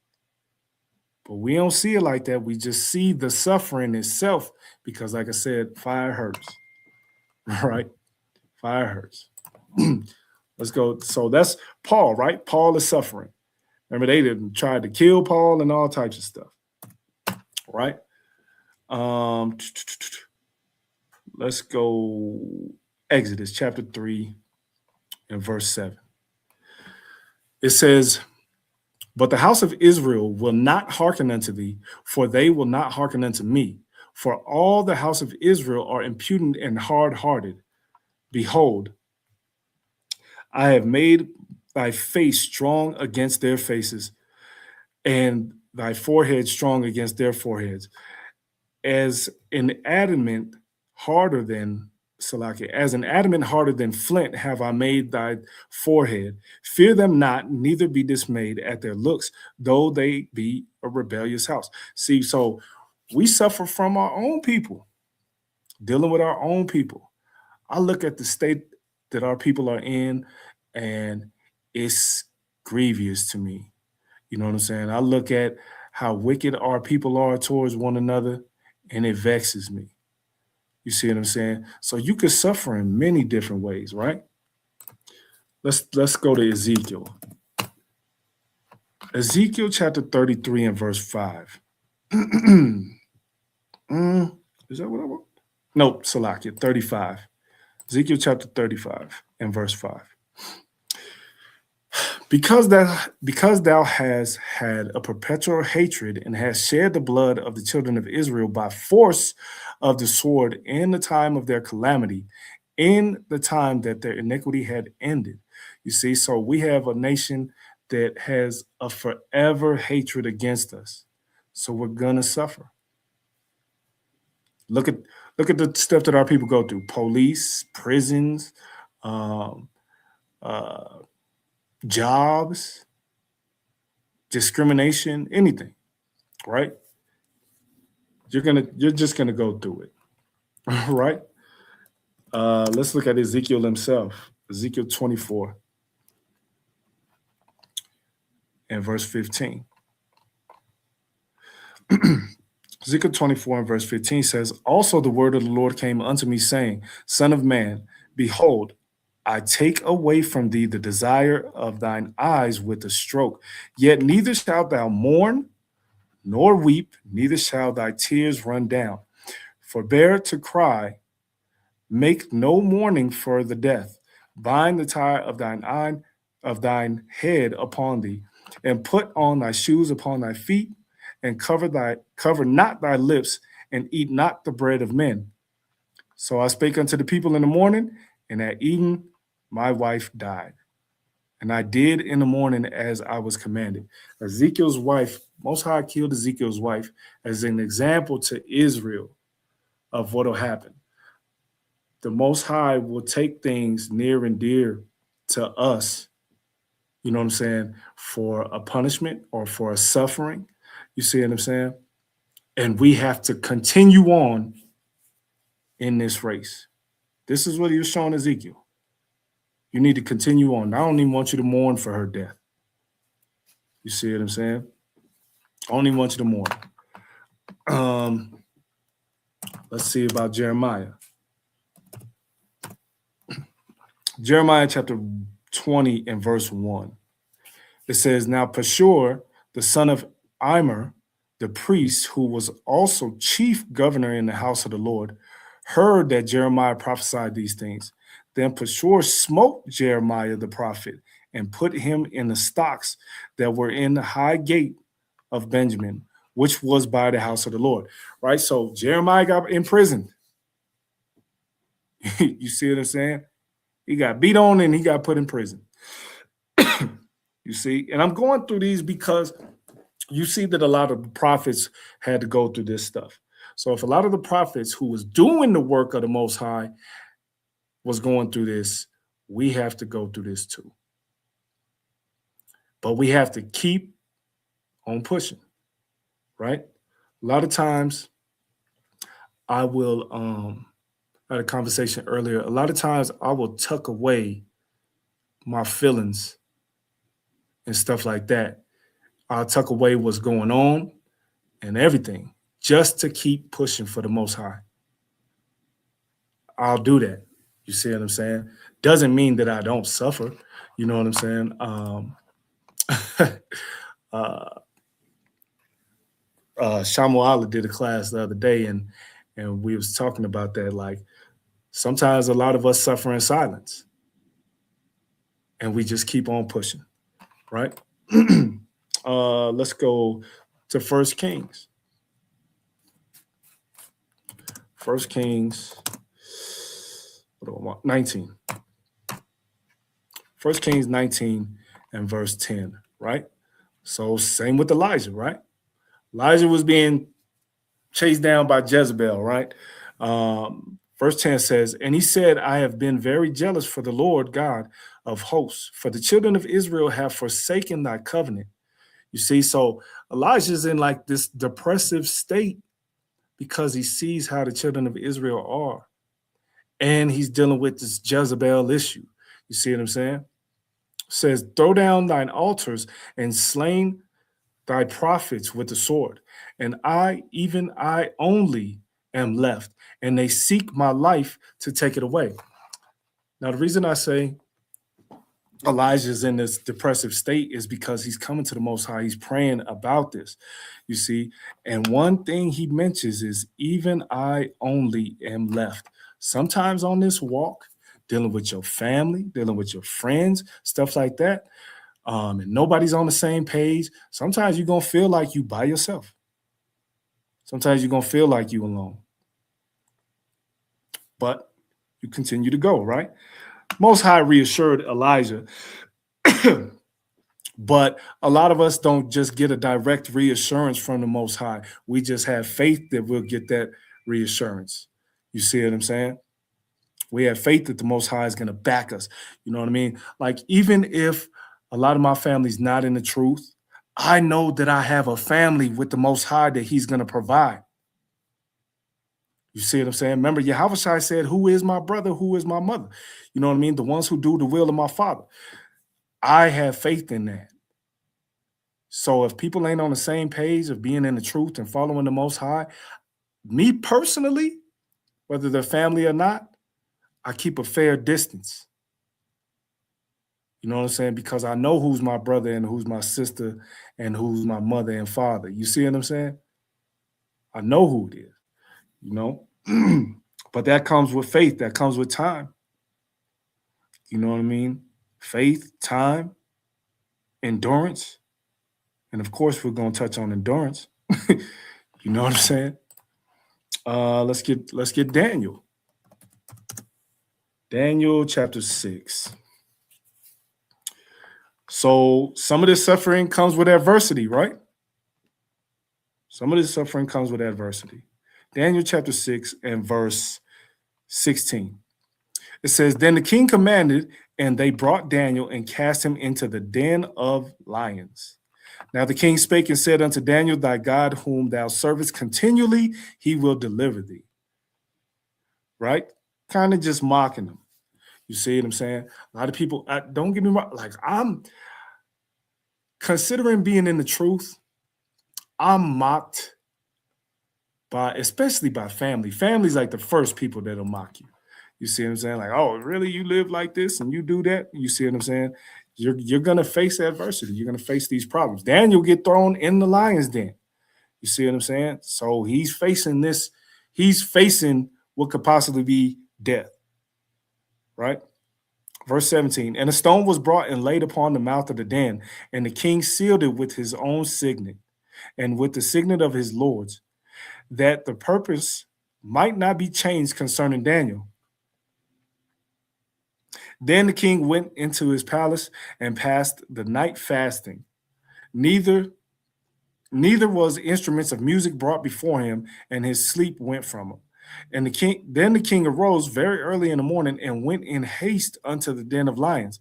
But we don't see it like that. We just see the suffering itself because, like I said, fire hurts. All right? Fire hurts. Let's go. So that's Paul, right? Paul is suffering. Remember, they didn't try to kill Paul and all types of stuff. Right? Let's go Exodus chapter 3 and verse 7. It says, but the house of Israel will not hearken unto thee, for they will not hearken unto me. For all the house of Israel are impudent and hard-hearted. Behold, I have made thy face strong against their faces, and thy forehead strong against their foreheads. As an adamant harder than as an adamant harder than flint have I made thy forehead. Fear them not, neither be dismayed at their looks, though they be a rebellious house. See, so we suffer from our own people, dealing with our own people. I look at the state that our people are in, and it's grievous to me. You know what I'm saying? I look at how wicked our people are towards one another, and it vexes me. You see what I'm saying? So you could suffer in many different ways, right? Let's go to Ezekiel. Ezekiel chapter 33 and verse 5. Is that what I want? Nope, Salakia, 35. Ezekiel chapter 35 and verse 5. Because thou hast had a perpetual hatred and hast shed the blood of the children of Israel by force of the sword in the time of their calamity, in the time that their iniquity had ended. You see, so we have a nation that has a forever hatred against us. So we're gonna suffer. Look at the stuff that our people go through: police, prisons, jobs, discrimination, anything, right? You're just gonna go through it. All right. Let's look at Ezekiel himself. Ezekiel 24 and verse 15. Ezekiel 24 and verse 15 says, also the word of the Lord came unto me, saying, Son of man, behold, I take away from thee the desire of thine eyes with a stroke. Yet neither shalt thou mourn, nor weep, neither shall thy tears run down. Forbear to cry, make no mourning for the death. Bind the tie of thine head upon thee, and put on thy shoes upon thy feet, and cover not thy lips, and eat not the bread of men. So I spake unto the people in the morning, and at even my wife died. And I did in the morning as I was commanded. Ezekiel's wife, Most High killed Ezekiel's wife as an example to Israel of what will happen. The Most High will take things near and dear to us, you know what I'm saying, for a punishment or for a suffering. You see what I'm saying? And we have to continue on in this race. This is what he was showing Ezekiel. You need to continue on. I don't even want you to mourn for her death. You see what I'm saying? I don't even want you to mourn. Let's see about Jeremiah. Jeremiah chapter 20 and verse 1. It says, now Pashur, the son of Immer, the priest, who was also chief governor in the house of the Lord, heard that Jeremiah prophesied these things. Then Pashur smote Jeremiah the prophet and put him in the stocks that were in the high gate of Benjamin, which was by the house of the Lord. Right? So Jeremiah got imprisoned. You see what I'm saying? He got beat on and he got put in prison. You see? And I'm going through these because you see that a lot of the prophets had to go through this stuff. So if a lot of the prophets who was doing the work of the Most High was going through this, we have to go through this too. But we have to keep on pushing, right? A lot of times I will, I had a conversation earlier. A lot of times I will tuck away my feelings and stuff like that. I'll tuck away what's going on and everything just to keep pushing for the Most High. I'll do that. You see what I'm saying? Doesn't mean that I don't suffer. You know what I'm saying? Shamuala did a class the other day, and we was talking about that. Like, sometimes a lot of us suffer in silence, and we just keep on pushing, right? Let's go to First Kings. First Kings 19. First Kings 19 and verse 10, right? So same with Elijah, right? Elijah was being chased down by Jezebel, right? Verse 10 says, and he said, I have been very jealous for the Lord God of hosts, for the children of Israel have forsaken thy covenant. You see, so Elijah's in like this depressive state because he sees how the children of Israel are. And he's dealing with this Jezebel issue. You see what I'm saying? It says, throw down thine altars and slain thy prophets with the sword. And I, even I only, am left, and they seek my life to take it away. Now, the reason I say Elijah's in this depressive state is because he's coming to the Most High. He's praying about this, you see. And one thing he mentions is, even I only am left. Sometimes on this walk, dealing with your family, dealing with your friends, stuff like that, and nobody's on the same page, sometimes you're going to feel like you by yourself. Sometimes you're going to feel like you alone. But you continue to go, right? Most High reassured Elijah, but a lot of us don't just get a direct reassurance from the Most High. We just have faith that we'll get that reassurance. You see what I'm saying? We have faith that the Most High is going to back us. You know what I mean? Like, even if a lot of my family's not in the truth, I know that I have a family with the Most High that he's going to provide. You see what I'm saying? Remember, Yahushua said, who is my brother? Who is my mother? You know what I mean? The ones who do the will of my Father. I have faith in that. So if people ain't on the same page of being in the truth and following the Most High, me personally, whether they're family or not, I keep a fair distance. You know what I'm saying? Because I know who's my brother and who's my sister and who's my mother and father. You see what I'm saying? I know who it is, you know? But that comes with faith. That comes with time. You know what I mean? Faith, time, endurance. And of course, we're going to touch on endurance. You know what I'm saying? Let's get Daniel. Daniel chapter 6. So some of this suffering comes with adversity, right? Some of this suffering comes with adversity. Daniel chapter 6 and verse 16. It says, then the king commanded, and they brought Daniel and cast him into the den of lions. Now the king spake and said unto Daniel, thy God whom thou servest continually, he will deliver thee. Right? Kind of just mocking him. You see what I'm saying? A lot of people, don't get me wrong, like, I'm considering being in the truth, I'm mocked by, especially by family. Family's like the first people that'll mock you. You see what I'm saying? Like, oh, really? You live like this and you do that? You see what I'm saying? You're going to face adversity. You're going to face these problems. Daniel get thrown in the lion's den. You see what I'm saying? So he's facing this. He's facing what could possibly be death. Right? Verse 17, and a stone was brought and laid upon the mouth of the den, and the king sealed it with his own signet and with the signet of his lords, that the purpose might not be changed concerning Daniel. Then the king went into his palace and passed the night fasting. Neither was instruments of music brought before him, and his sleep went from him. And the king arose very early in the morning and went in haste unto the den of lions.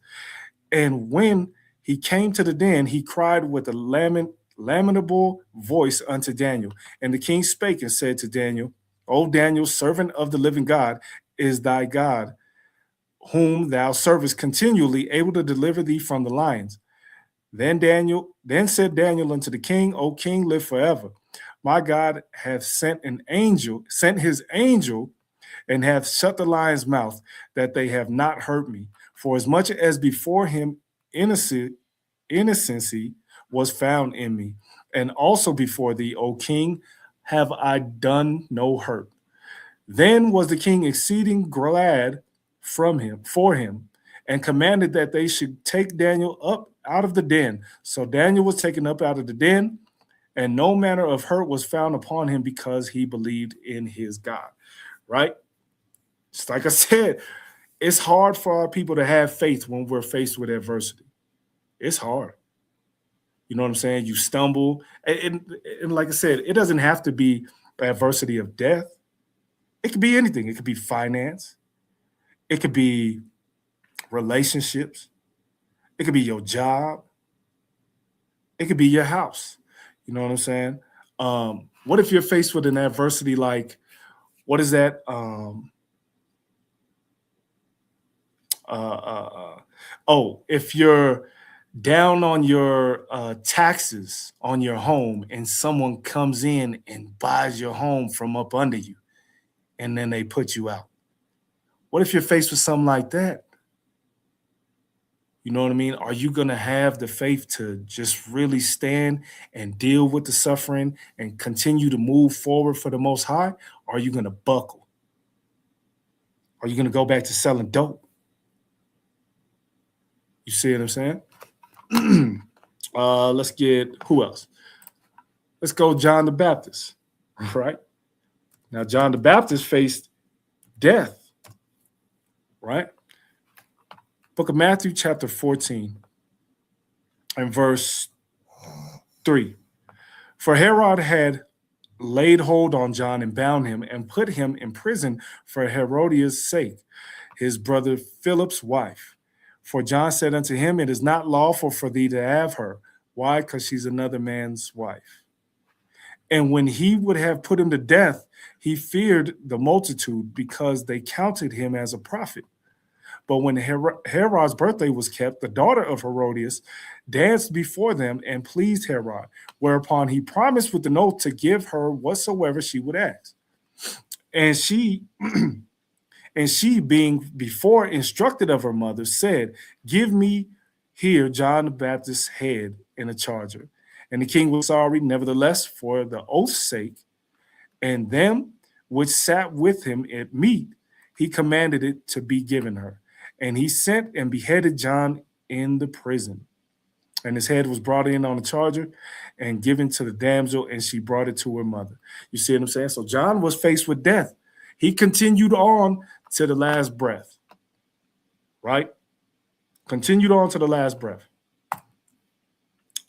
And when he came to the den, he cried with a lamentable voice unto Daniel. And the king spake and said to Daniel, O Daniel, servant of the living God, is thy God, whom thou servest continually, able to deliver thee from the lions. Then said Daniel unto the king, O king, live forever. My God hath sent his angel, and hath shut the lion's mouth, that they have not hurt me. For as much as before him innocency was found in me, and also before thee, O king, have I done no hurt. Then was the king exceeding glad for him, and commanded that they should take Daniel up out of the den. So Daniel was taken up out of the den, and no manner of hurt was found upon him, because he believed in his God. Right? Just like I said, it's hard for our people to have faith when we're faced with adversity. It's hard. You know what I'm saying? You stumble. And like I said, it doesn't have to be adversity of death. It could be anything. It could be finance. It could be relationships. It could be your job. It could be your house. You know what I'm saying? What if you're faced with an adversity like, what is that? If you're down on your taxes on your home, and someone comes in and buys your home from up under you, and then they put you out. What if you're faced with something like that? You know what I mean? Are you going to have the faith to just really stand and deal with the suffering and continue to move forward for the Most High? Or are you going to buckle? Are you going to go back to selling dope? You see what I'm saying? Let's get, who else? Let's go John the Baptist, right? Now, John the Baptist faced death, right? Book of Matthew, chapter 14, and verse 3. For Herod had laid hold on John and bound him and put him in prison for Herodias' sake, his brother Philip's wife. For John said unto him, it is not lawful for thee to have her. Why? Because she's another man's wife. And when he would have put him to death, he feared the multitude, because they counted him as a prophet. But when Herod's birthday was kept, the daughter of Herodias danced before them and pleased Herod, whereupon he promised with an oath to give her whatsoever she would ask. And she being before instructed of her mother, said, give me here John the Baptist's head in a charger. And the king was sorry, nevertheless, for the oath's sake, and them which sat with him at meat, he commanded it to be given her. And he sent and beheaded John in the prison. And his head was brought in on a charger and given to the damsel, and she brought it to her mother. You see what I'm saying? So John was faced with death. He continued on to the last breath, right? Continued on to the last breath.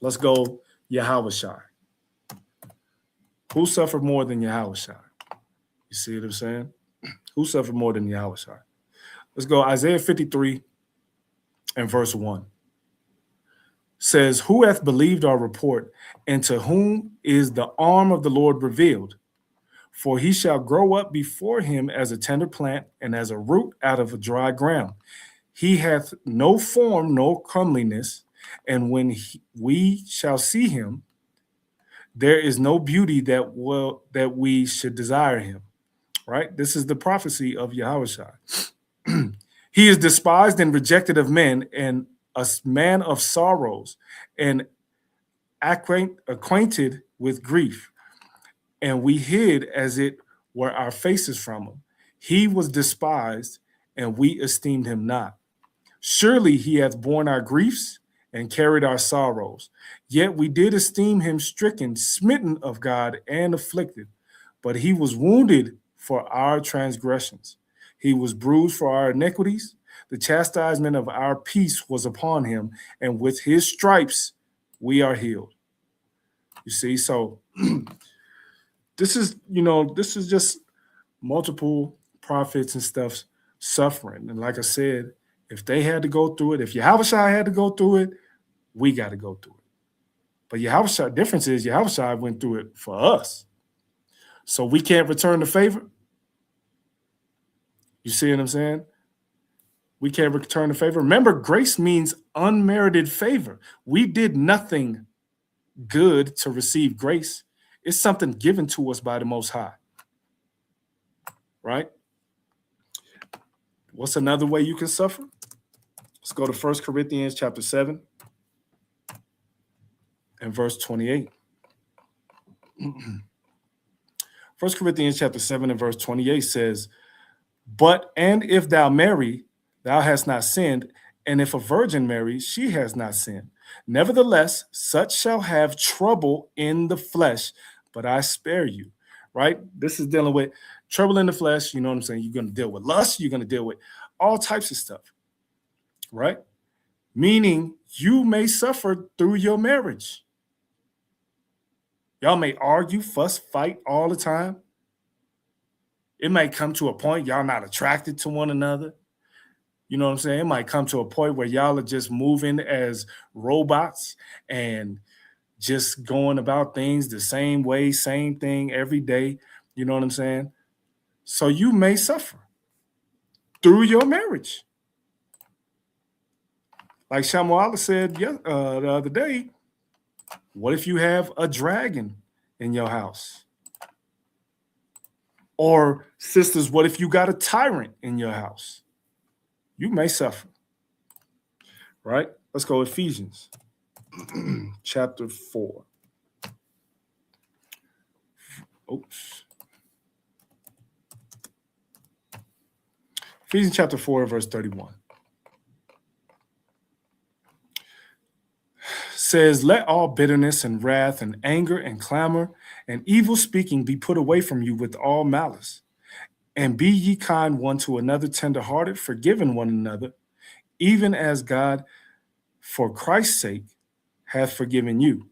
Let's go Yahushua. Who suffered more than Yahushua? You see what I'm saying? Who suffered more than Yahushua? Let's go Isaiah 53 and verse 1. Says, who hath believed our report, and to whom is the arm of the Lord revealed? For he shall grow up before him as a tender plant, and as a root out of a dry ground. He hath no form, no comeliness, and when we shall see him, there is no beauty that we should desire him. Right? This is the prophecy of Yahushua. He is despised and rejected of men, and a man of sorrows, and acquainted with grief. And we hid, as it were, our faces from him. He was despised, and we esteemed him not. Surely he hath borne our griefs and carried our sorrows. Yet we did esteem him stricken, smitten of God, and afflicted. But he was wounded for our transgressions. He was bruised for our iniquities. The chastisement of our peace was upon him, and with his stripes we are healed. You see, so this is just multiple prophets and stuff suffering. And like I said, if they had to go through it, if Yahushua had to go through it, we got to go through it. But Yahushua, difference is Yahushua went through it for us. So we can't return the favor. You see what I'm saying? We can't return the favor. Remember, grace means unmerited favor. We did nothing good to receive grace. It's something given to us by the Most High. Right? What's another way you can suffer? Let's go to 1 Corinthians chapter 7 and verse 28. 1 Corinthians chapter 7 and verse 28 says, and if thou marry, thou hast not sinned, and if a virgin marry, she has not sinned. Nevertheless, such shall have trouble in the flesh, but I spare you. Right? This is dealing with trouble in the flesh. You know what I'm saying? You're going to deal with lust. You're going to deal with all types of stuff. Right? Meaning you may suffer through your marriage. Y'all may argue, fuss, fight all the time. It might come to a point y'all not attracted to one another. You know what I'm saying? It might come to a point where y'all are just moving as robots and just going about things the same way, same thing every day. You know what I'm saying? So you may suffer through your marriage. Like Shamuala said the other day, what if you have a dragon in your house? Or sisters, what if you got a tyrant in your house? You may suffer. Right? Let's go Ephesians chapter 4. Oops. Ephesians chapter 4, verse 31. Says, let all bitterness and wrath and anger and clamor and evil speaking be put away from you with all malice. And be ye kind one to another, tenderhearted, forgiving one another, even as God, for Christ's sake, hath forgiven you.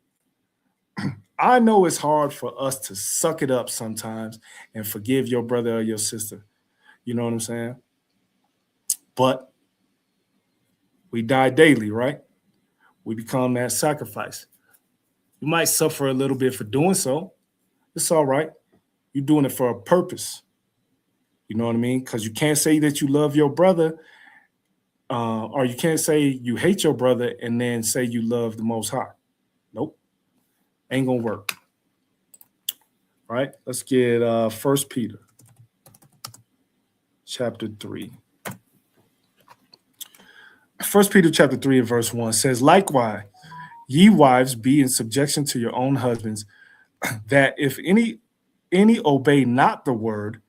I know it's hard for us to suck it up sometimes and forgive your brother or your sister. You know what I'm saying? But we die daily, right? We become that sacrifice. You might suffer a little bit for doing so. It's all right. You're doing it for a purpose. You know what I mean? Because you can't say that you love your brother, or you can't say you hate your brother and then say you love the Most High. Nope. Ain't going to work. All right? Let's get 1 Peter chapter 3. 1 Peter chapter 3 and verse 1 says, likewise, ye wives, be in subjection to your own husbands, that if any obey not the word,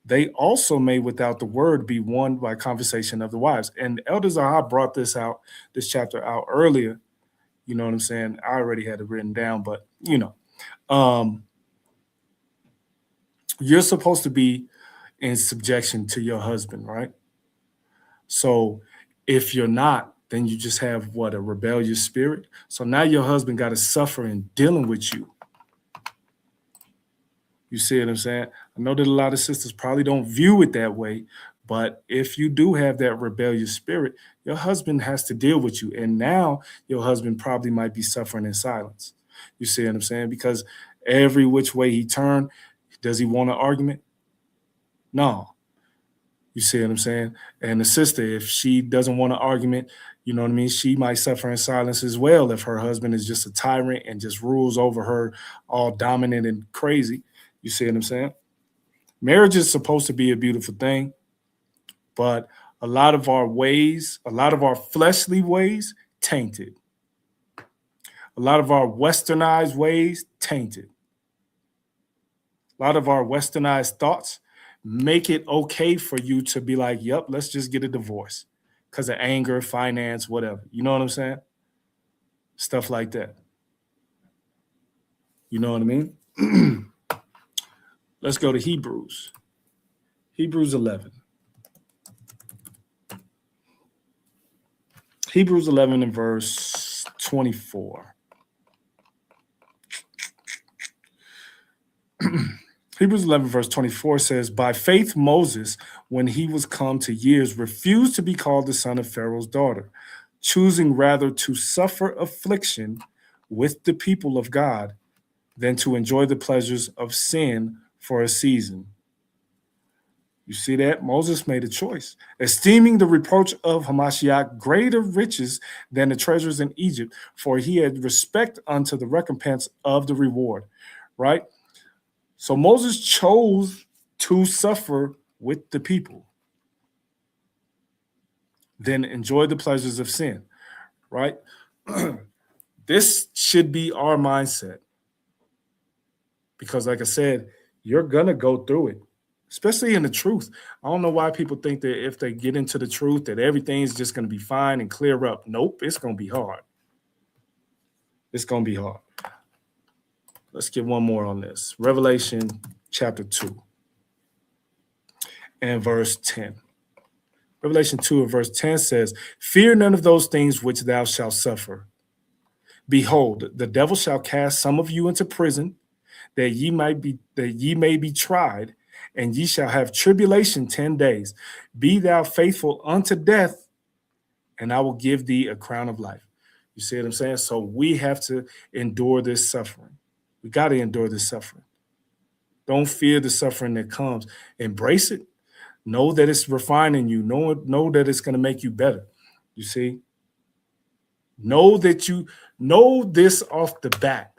they also may without the word be won by conversation of the wives. And Elder Zahar brought this chapter out earlier. You know what I'm saying? I already had it written down, but you know, you're supposed to be in subjection to your husband, right? So if you're not, then you just have a rebellious spirit. So now your husband got to suffer in dealing with you. You see what I'm saying? I know that a lot of sisters probably don't view it that way, but if you do have that rebellious spirit, your husband has to deal with you. And now your husband probably might be suffering in silence. You see what I'm saying? Because every which way he turned, does he want an argument? No. You see what I'm saying? And the sister, if she doesn't want an argument, you know what I mean? She might suffer in silence as well if her husband is just a tyrant and just rules over her, all dominant and crazy. You see what I'm saying? Marriage is supposed to be a beautiful thing, but a lot of our ways, a lot of our fleshly ways, tainted. A lot of our westernized ways, tainted. A lot of our westernized thoughts make it okay for you to be like, yep, let's just get a divorce because of anger, finance, whatever. You know what I'm saying? Stuff like that. You know what I mean? Let's go to Hebrews. Hebrews 11. Hebrews 11 and verse 24. Hebrews 11, verse 24 says, by faith, Moses, when he was come to years, refused to be called the son of Pharaoh's daughter, choosing rather to suffer affliction with the people of God than to enjoy the pleasures of sin for a season. You see that? Moses made a choice, esteeming the reproach of Hamashiach greater riches than the treasures in Egypt, for he had respect unto the recompense of the reward, right? So Moses chose to suffer with the people, then enjoy the pleasures of sin, right? This should be our mindset because, like I said, you're going to go through it, especially in the truth. I don't know why people think that if they get into the truth that everything's just going to be fine and clear up. Nope, it's going to be hard. It's going to be hard. Let's get one more on this. Revelation chapter 2 and verse 10. Revelation 2 and verse 10 says, fear none of those things which thou shalt suffer. Behold, the devil shall cast some of you into prison, that ye may be tried, and ye shall have tribulation 10 days. Be thou faithful unto death, and I will give thee a crown of life. You see what I'm saying? So we have to endure this suffering. We got to endure this suffering. Don't fear the suffering that comes. Embrace it. Know that it's refining you. Know that it's going to make you better. You see? Know that you know this off the bat,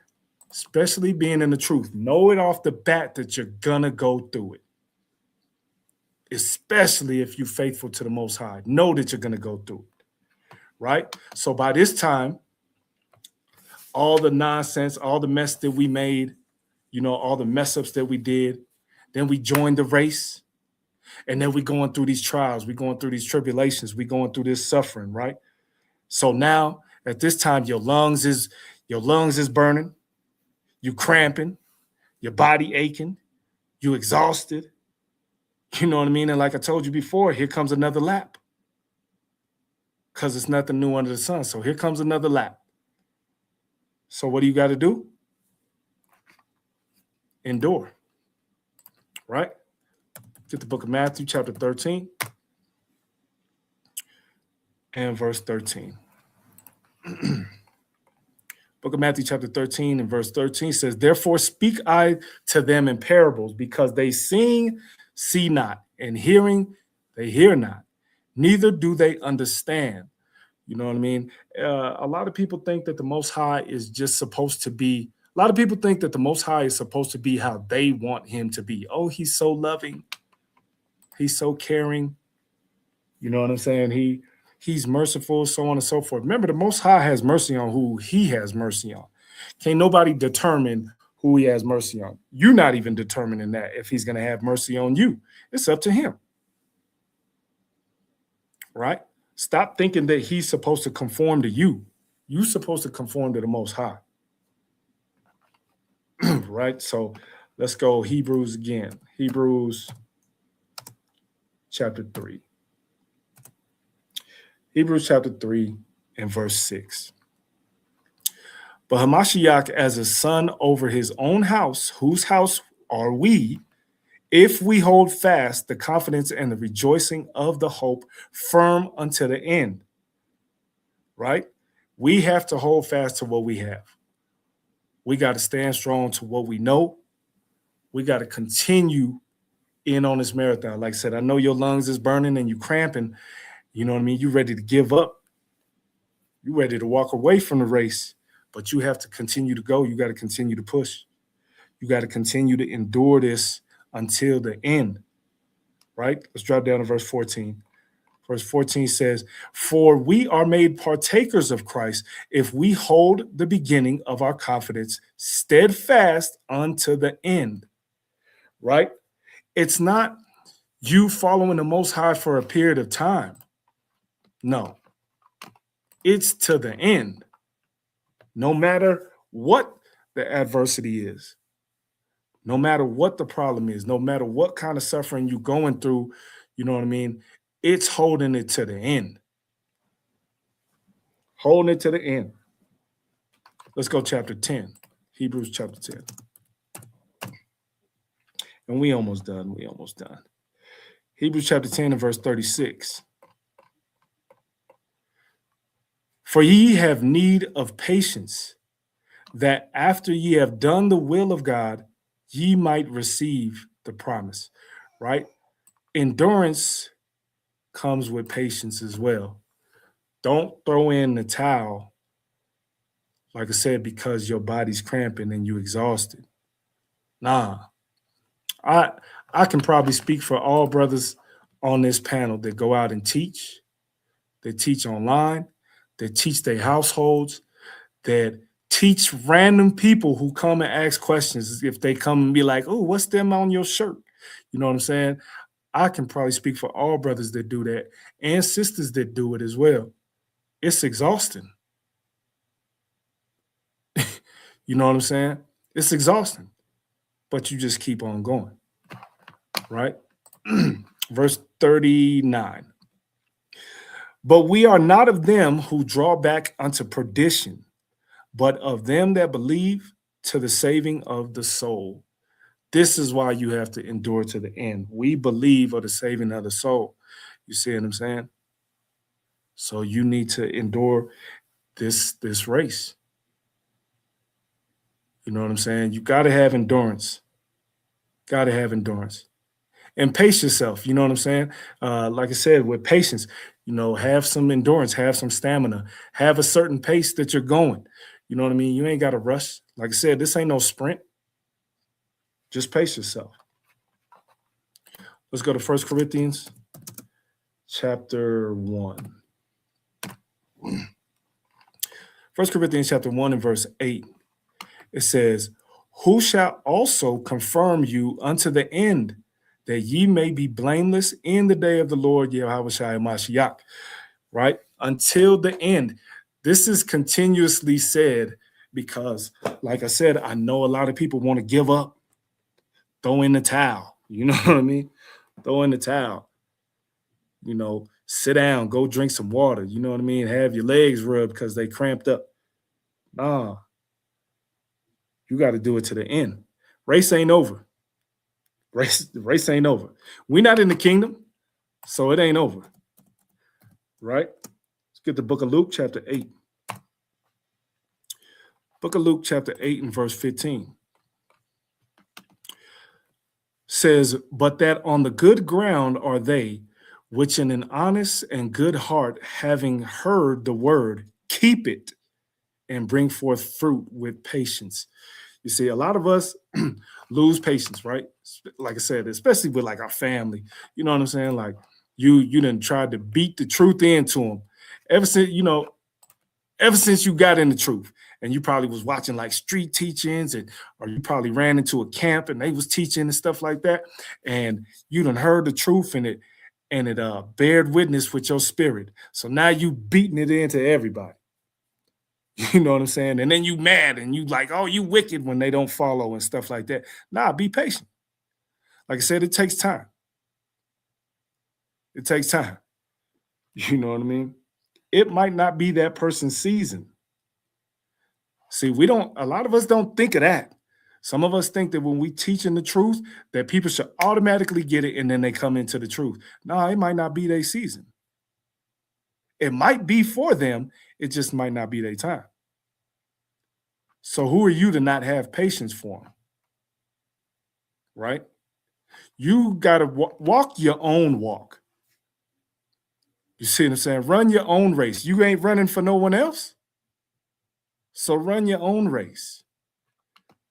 especially being in the truth. Know it off the bat that you're going to go through it. Especially if you're faithful to the Most High. Know that you're going to go through it. Right? So by this time, all the nonsense, all the mess that we made, all the mess ups that we did, then we joined the race. And then we're going through these trials. We're going through these tribulations. We're going through this suffering, right? So now at this time, your lungs is burning, you cramping, your body aching, you exhausted. You know what I mean? And like I told you before, here comes another lap. Because it's nothing new under the sun. So here comes another lap. So what do you got to do? Endure. Right? Get the book of Matthew, chapter 13 and verse 13. Book of Matthew, chapter 13 and verse 13 says, therefore speak I to them in parables, because they seeing, see not, and hearing, they hear not, neither do they understand. You know what I mean? A lot of people think that the Most High is just supposed to be, a lot of people think that the Most High is supposed to be how they want him to be. Oh, he's so loving. He's so caring. You know what I'm saying? He's merciful, so on and so forth. Remember, the Most High has mercy on who he has mercy on. Can't nobody determine who he has mercy on. You're not even determining that if he's going to have mercy on you. It's up to him. Right? Stop thinking that he's supposed to conform to you. You're supposed to conform to the Most High. Right? So let's go Hebrews again. Hebrews chapter 3. Hebrews chapter 3 and verse 6. But Hamashiach as a son over his own house, whose house are we, if we hold fast the confidence and the rejoicing of the hope firm unto the end. Right? We have to hold fast to what we have. We got to stand strong to what we know. We got to continue in on this marathon. Like I said, I know your lungs is burning and you cramping. You know what I mean? You're ready to give up. You're ready to walk away from the race, but you have to continue to go. You got to continue to push. You got to continue to endure this until the end, right? Let's drop down to verse 14. Verse 14 says, for we are made partakers of Christ if we hold the beginning of our confidence steadfast unto the end, right? It's not you following the Most High for a period of time. No, it's to the end. No matter what the adversity is, no matter what the problem is, no matter what kind of suffering you're going through, you know what I mean? It's holding it to the end. Holding it to the end. Let's go chapter 10, Hebrews chapter 10. And we almost done. Hebrews chapter 10 and verse 36. For ye have need of patience, that after ye have done the will of God, ye might receive the promise, right? Endurance comes with patience as well. Don't throw in the towel, like I said, because your body's cramping and you exhausted. Nah, I can probably speak for all brothers on this panel that go out and teach. They teach online. They teach their households. That teach random people who come and ask questions. If they come and be like, "Oh, what's them on your shirt?" You know what I'm saying? I can probably speak for all brothers that do that and sisters that do it as well. It's exhausting. You know what I'm saying? It's exhausting, but you just keep on going, right? Verse 39. But we are not of them who draw back unto perdition, but of them that believe to the saving of the soul. This is why you have to endure to the end. We believe of the saving of the soul. You see what I'm saying? So you need to endure this race. You know what I'm saying? You got to have endurance. Got to have endurance. And pace yourself. You know what I'm saying? Like I said, with patience, have some endurance, have some stamina, have a certain pace that you're going. You know what I mean? You ain't got to rush. Like I said, this ain't no sprint. Just pace yourself. Let's go to 1 Corinthians chapter 1. 1 Corinthians chapter 1 and verse 8. It says, who shall also confirm you unto the end, that ye may be blameless in the day of the Lord Yahushua Mashiach, right? Until the end. This is continuously said because, like I said, I know a lot of people want to give up, throw in the towel. You know what I mean? Throw in the towel. Sit down, go drink some water. You know what I mean? Have your legs rubbed because they cramped up. Nah. You got to do it to the end. Race ain't over. Race ain't over. We're not in the kingdom, so it ain't over. Right? Let's get the book of Luke, chapter 8. Book of Luke, chapter 8 and verse 15. Says, but that on the good ground are they, which in an honest and good heart, having heard the word, keep it and bring forth fruit with patience. You see, a lot of us lose patience, right? Like I said, especially with like our family. You know what I'm saying? Like you done tried to beat the truth into them. Ever since you got in the truth, and you probably was watching like street teachings, or you probably ran into a camp and they was teaching and stuff like that, and you done heard the truth and it bared witness with your spirit. So now you beating it into everybody. You know what I'm saying? And then you mad and you like, oh, you wicked when they don't follow and stuff like that. Nah, be patient. Like I said, it takes time. It takes time. You know what I mean? It might not be that person's season. See, a lot of us don't think of that. Some of us think that when we teaching the truth, that people should automatically get it and then they come into the truth. No, it might not be their season. It might be for them. It just might not be their time. So who are you to not have patience for them? Right? You got to walk your own walk. You see what I'm saying? Run your own race. You ain't running for no one else. So run your own race.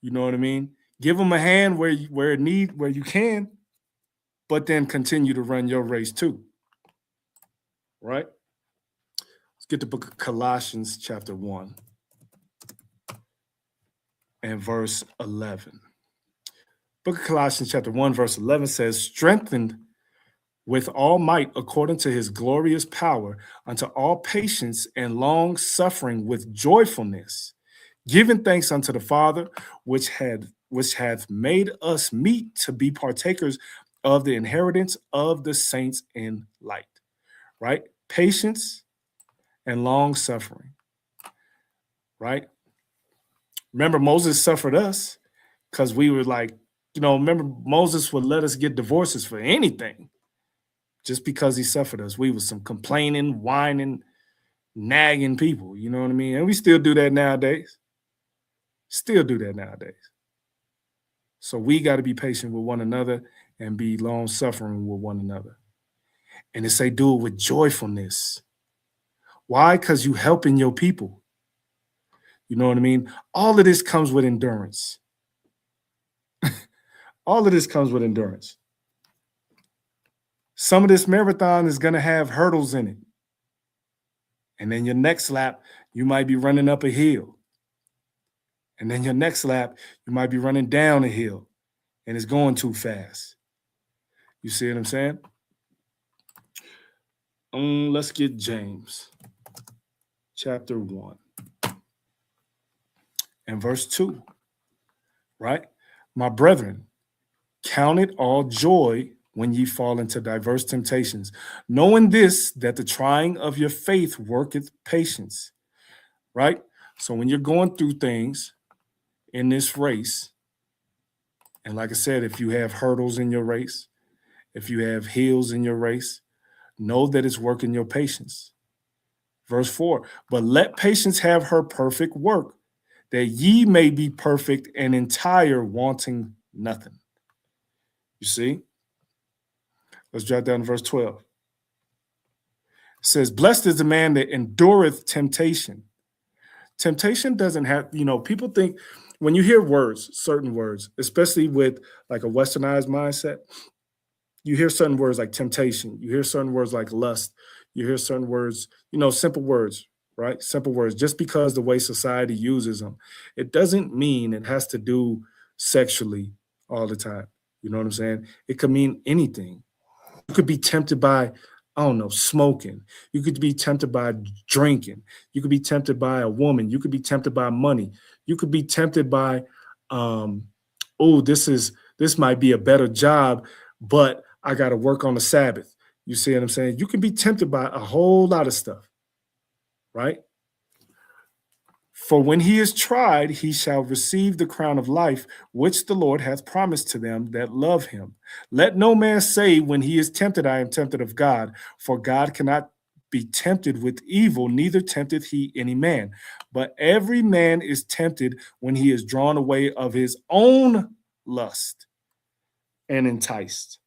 You know what I mean? Give them a hand where you can, but then continue to run your race too. Right? Let's get the book of Colossians chapter 1 and verse 11. Book of Colossians chapter 1 verse 11 says, strengthened with all might according to his glorious power unto all patience and long suffering with joyfulness, giving thanks unto the Father, which hath made us meet to be partakers of the inheritance of the saints in light. Right? Patience and long suffering. Right? Remember, Moses suffered us because we were like Remember Moses would let us get divorces for anything just because he suffered us. We was some complaining, whining, nagging people, you know what I mean? And we still do that nowadays. Still do that nowadays. So we got to be patient with one another and be long suffering with one another. And it say do it with joyfulness. Why? Because you helping your people. You know what I mean? All of this comes with endurance. All of this comes with endurance. Some of this marathon is going to have hurdles in it. And then your next lap, you might be running up a hill. And then your next lap, you might be running down a hill and it's going too fast. You see what I'm saying? Let's get James chapter 1 and verse 2, right? My brethren, count it all joy when ye fall into diverse temptations, knowing this, that the trying of your faith worketh patience, right? So when you're going through things in this race, and like I said, if you have hurdles in your race, if you have hills in your race, know that it's working your patience. Verse 4, but let patience have her perfect work, that ye may be perfect and entire, wanting nothing. You see? Let's drop down to verse 12. It says, blessed is the man that endureth temptation. Temptation doesn't have, people think when you hear words, certain words, especially with like a westernized mindset, you hear certain words like temptation. You hear certain words like lust. You hear certain words, simple words, right? Simple words. Just because the way society uses them, it doesn't mean it has to do sexually all the time. You know what I'm saying? It could mean anything. You could be tempted by, smoking. You could be tempted by drinking. You could be tempted by a woman. You could be tempted by money. You could be tempted by, this might be a better job, but I got to work on the Sabbath. You see what I'm saying? You can be tempted by a whole lot of stuff, right? For when he is tried, he shall receive the crown of life, which the Lord hath promised to them that love him. Let no man say when he is tempted, I am tempted of God, for God cannot be tempted with evil, neither tempteth he any man. But every man is tempted when he is drawn away of his own lust and enticed.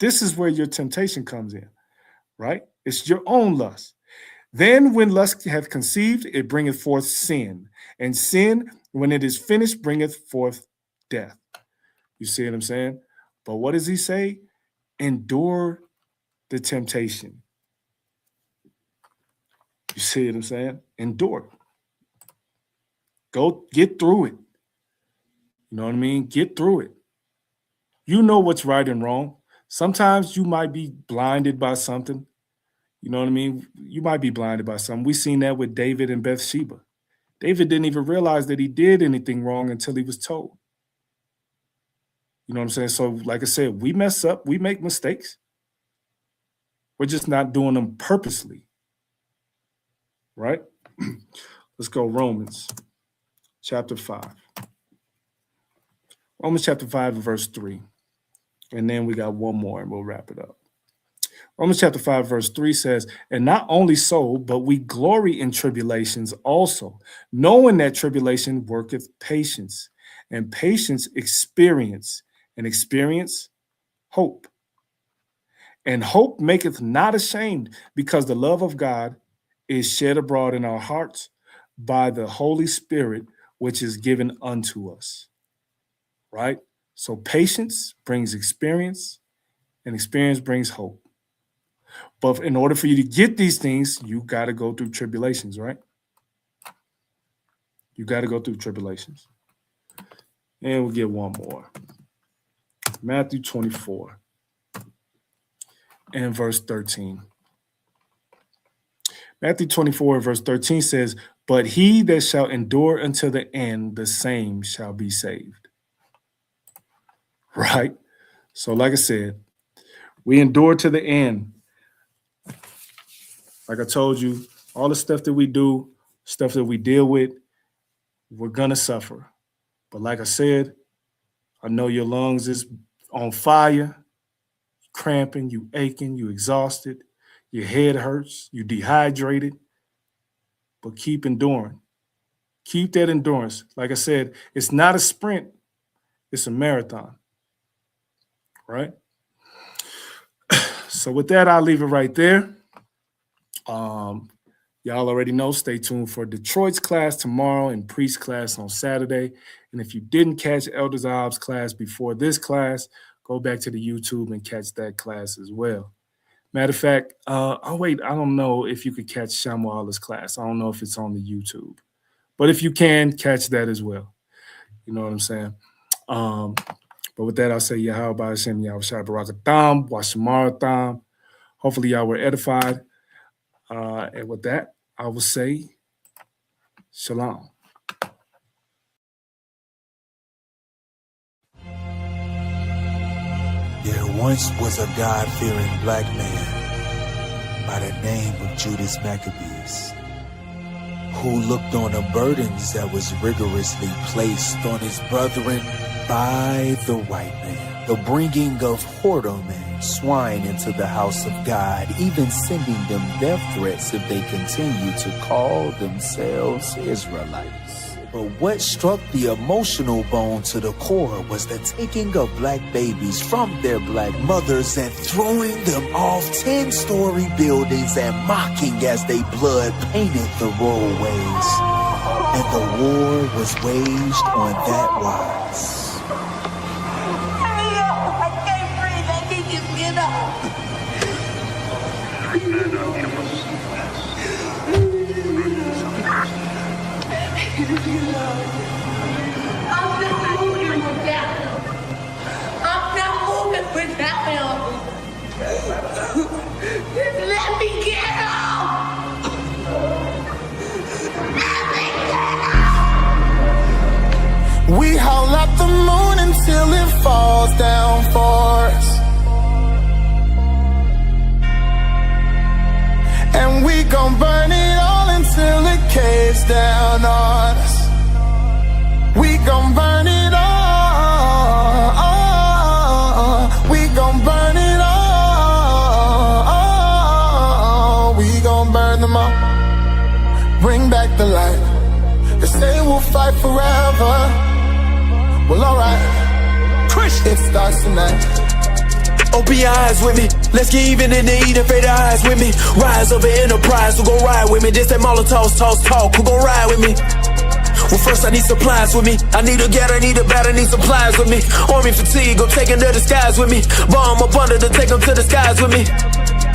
This is where your temptation comes in, right? It's your own lust. Then when lust hath conceived, it bringeth forth sin. And sin, when it is finished, bringeth forth death. You see what I'm saying? But what does he say? Endure the temptation. You see what I'm saying? Endure. Go get through it. You know what I mean? Get through it. You know what's right and wrong. Sometimes you might be blinded by something. You know what I mean? You might be blinded by something. We've seen that with David and Bathsheba. David didn't even realize that he did anything wrong until he was told. You know what I'm saying? So like I said, we mess up. We make mistakes. We're just not doing them purposely. Right? Let's go Romans chapter 5. Romans chapter 5 verse 3. And then we got one more and we'll wrap it up. Romans chapter 5 verse 3 says, and not only so, but we glory in tribulations also, knowing that tribulation worketh patience, and patience experience, and experience hope. And hope maketh not ashamed, because the love of God is shed abroad in our hearts by the Holy Spirit, which is given unto us. Right? So patience brings experience, and experience brings hope. But in order for you to get these things, you got to go through tribulations, right? You got to go through tribulations. And we'll get one more. Matthew 24 and verse 13. Matthew 24 and verse 13 says, but he that shall endure until the end, the same shall be saved. Right? So like I said, we endure to the end. Like I told you, all the stuff that we do, stuff that we deal with, we're going to suffer. But like I said, I know your lungs is on fire, cramping, you aching, you exhausted, your head hurts, you dehydrated, but keep enduring. Keep that endurance. Like I said, it's not a sprint, it's a marathon, right? So with that, I'll leave it right there. Y'all already know, stay tuned for Detroit's class tomorrow and Priest's class on Saturday. And if you didn't catch Elder Zob's class before this class, go back to the YouTube and catch that class as well. Matter of fact, I don't know if you could catch Shamuala's class. I don't know if it's on the YouTube. But if you can, catch that as well. You know what I'm saying? But with that, I'll say, Yahweh Hashem, Yahweh Shai Barakatam, Washamaratham. Hopefully y'all were edified. And with that, I will say, Shalom. There once was a God-fearing black man by the name of Judas Maccabeus, who looked on the burdens that was rigorously placed on his brethren by the white man, the bringing of whoredom and swine into the house of God, even sending them death threats if they continue to call themselves Israelites. But what struck the emotional bone to the core was the taking of black babies from their black mothers and throwing them off 10-story buildings and mocking as they blood painted the roadways. And the war was waged on that wise. I can't breathe. I need to get up. I'm not moving without him. I'm not moving without him. Just let me get up. Let me get up. We howl at the moon until it falls down for us. And we gon' burn it all until it caves down on us. We gon' burn it all. We gon' burn it all. We gon' burn them all. Bring back the light. They say we'll fight forever. Well, alright. It starts tonight. Open your eyes with me. Let's get even in the eating, fade eyes with me. Rise over enterprise, who gon' ride with me? This that Molotovs, talk, who gon' ride with me? Well, first I need supplies with me. I need a gat, I need a bat, I need supplies with me. Army fatigue, go take under the skies with me. Bomb up under to take them to the skies with me.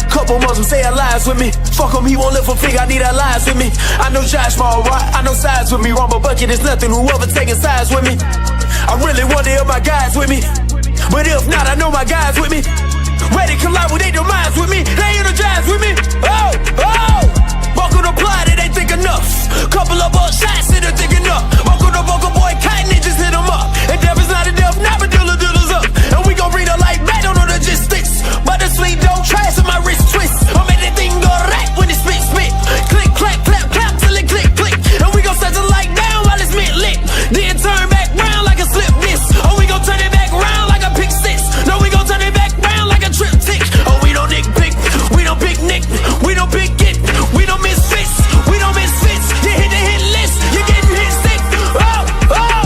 Couple Muslims say our lives with me. Fuck him, he won't live for pig, I need our lives with me. I know Josh Small, right? I know sides with me. Rumble bucket is nothing, whoever taking sides with me. I really wonder if my guys with me. But if not, I know my guys with me. Ready to collide with their demise with me. They energize with me. Oh, oh. Buckle the plot, it ain't thick enough. Couple of shots, it ain't thick enough. Buckle the vocal boy, cotton, it just hit him up. And death is not a death, not a dealer's up. And we gon' bring the light back on the logistics. But the sleep don't trash and my wrist twist. I'll make that thing go right when it spit. Click, clap, clap, clap till it click. And we gon' set the light down while it's lit. Then turn back round like a slip disc. Oh, we gon' turn it back round like a pick six. No, we gon' turn it back round like a triptych. Oh, we don't pick, we don't picnic, we don't pick it, we don't miss fits, we don't miss fits. You hit the hit list, you're getting hit sick. Oh, oh.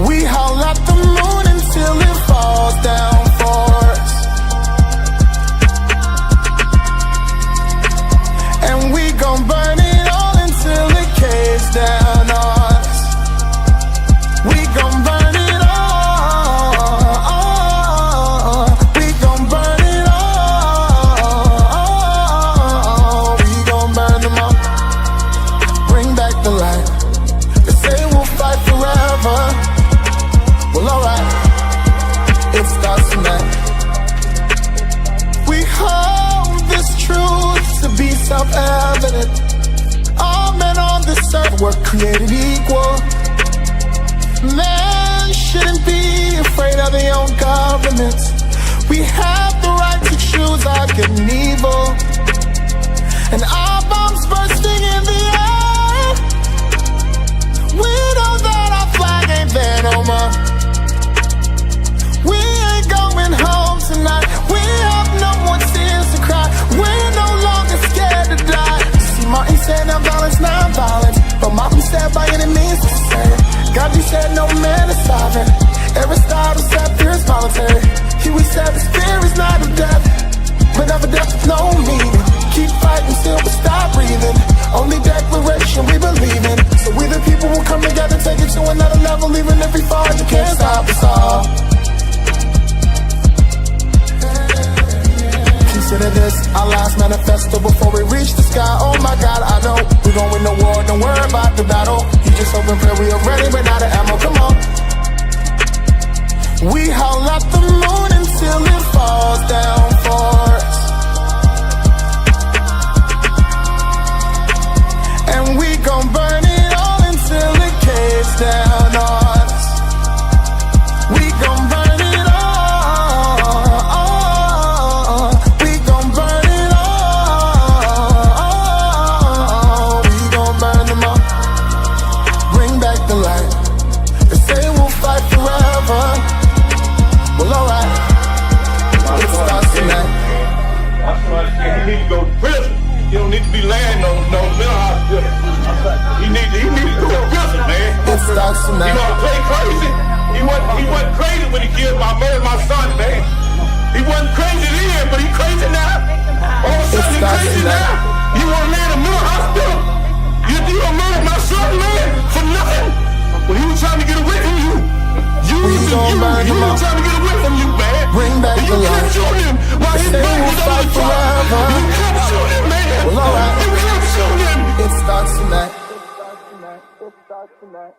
We howl at the moon until it falls down for us. And we gon' burn it all until it caves down on us. We gon' burn it all. We gon' burn it all. We gon' burn them all. Bring back the light. They say we'll fight forever. Well, alright. It starts tonight. We hold this truth to be self-evident. All men on this earth were created equal. Man shouldn't be afraid of their own governments. We have the right to choose our good and evil. And our bombs bursting in the air. We know that our flag ain't there no more. said no man is sovereign. Aristotle said fear is voluntary. Huey said this fear is not of death, but of a death with no meaning. Keep fighting still, but stop breathing. Only declaration we believe in. So we the people will come together, take it to another level. Even if we fall, you can't stop us all. Consider this our last manifesto before we reach the sky. Oh my God, I know we're gonna win the war. Don't worry about the battle. You just hope and pray we are ready, but not an ammo. Come on. We howl at the moon until it falls down for us, and we gon' burn it all until it caves down on us. We gon' burn it all. We gon' burn it all. We gon' burn them all. Bring back the light. They say we'll fight forever. Well, alright. It starts tonight. He need to go to prison. He don't need to be laying no mental hospital. He need to go to prison, man. It starts tonight. You know, play crazy. He wasn't crazy when he killed my son, man. He wasn't crazy then, but he crazy now. All of a sudden he crazy now. You want to lay in a mental hospital? You don't murder my son, man, for nothing. When he was trying to get away from you. You was trying to get away from you, man. Bring back the light. You kept shooting him while his back was on the truck. You kept shooting him, man. Well, alright. You kept shooting him. It starts tonight. It starts tonight.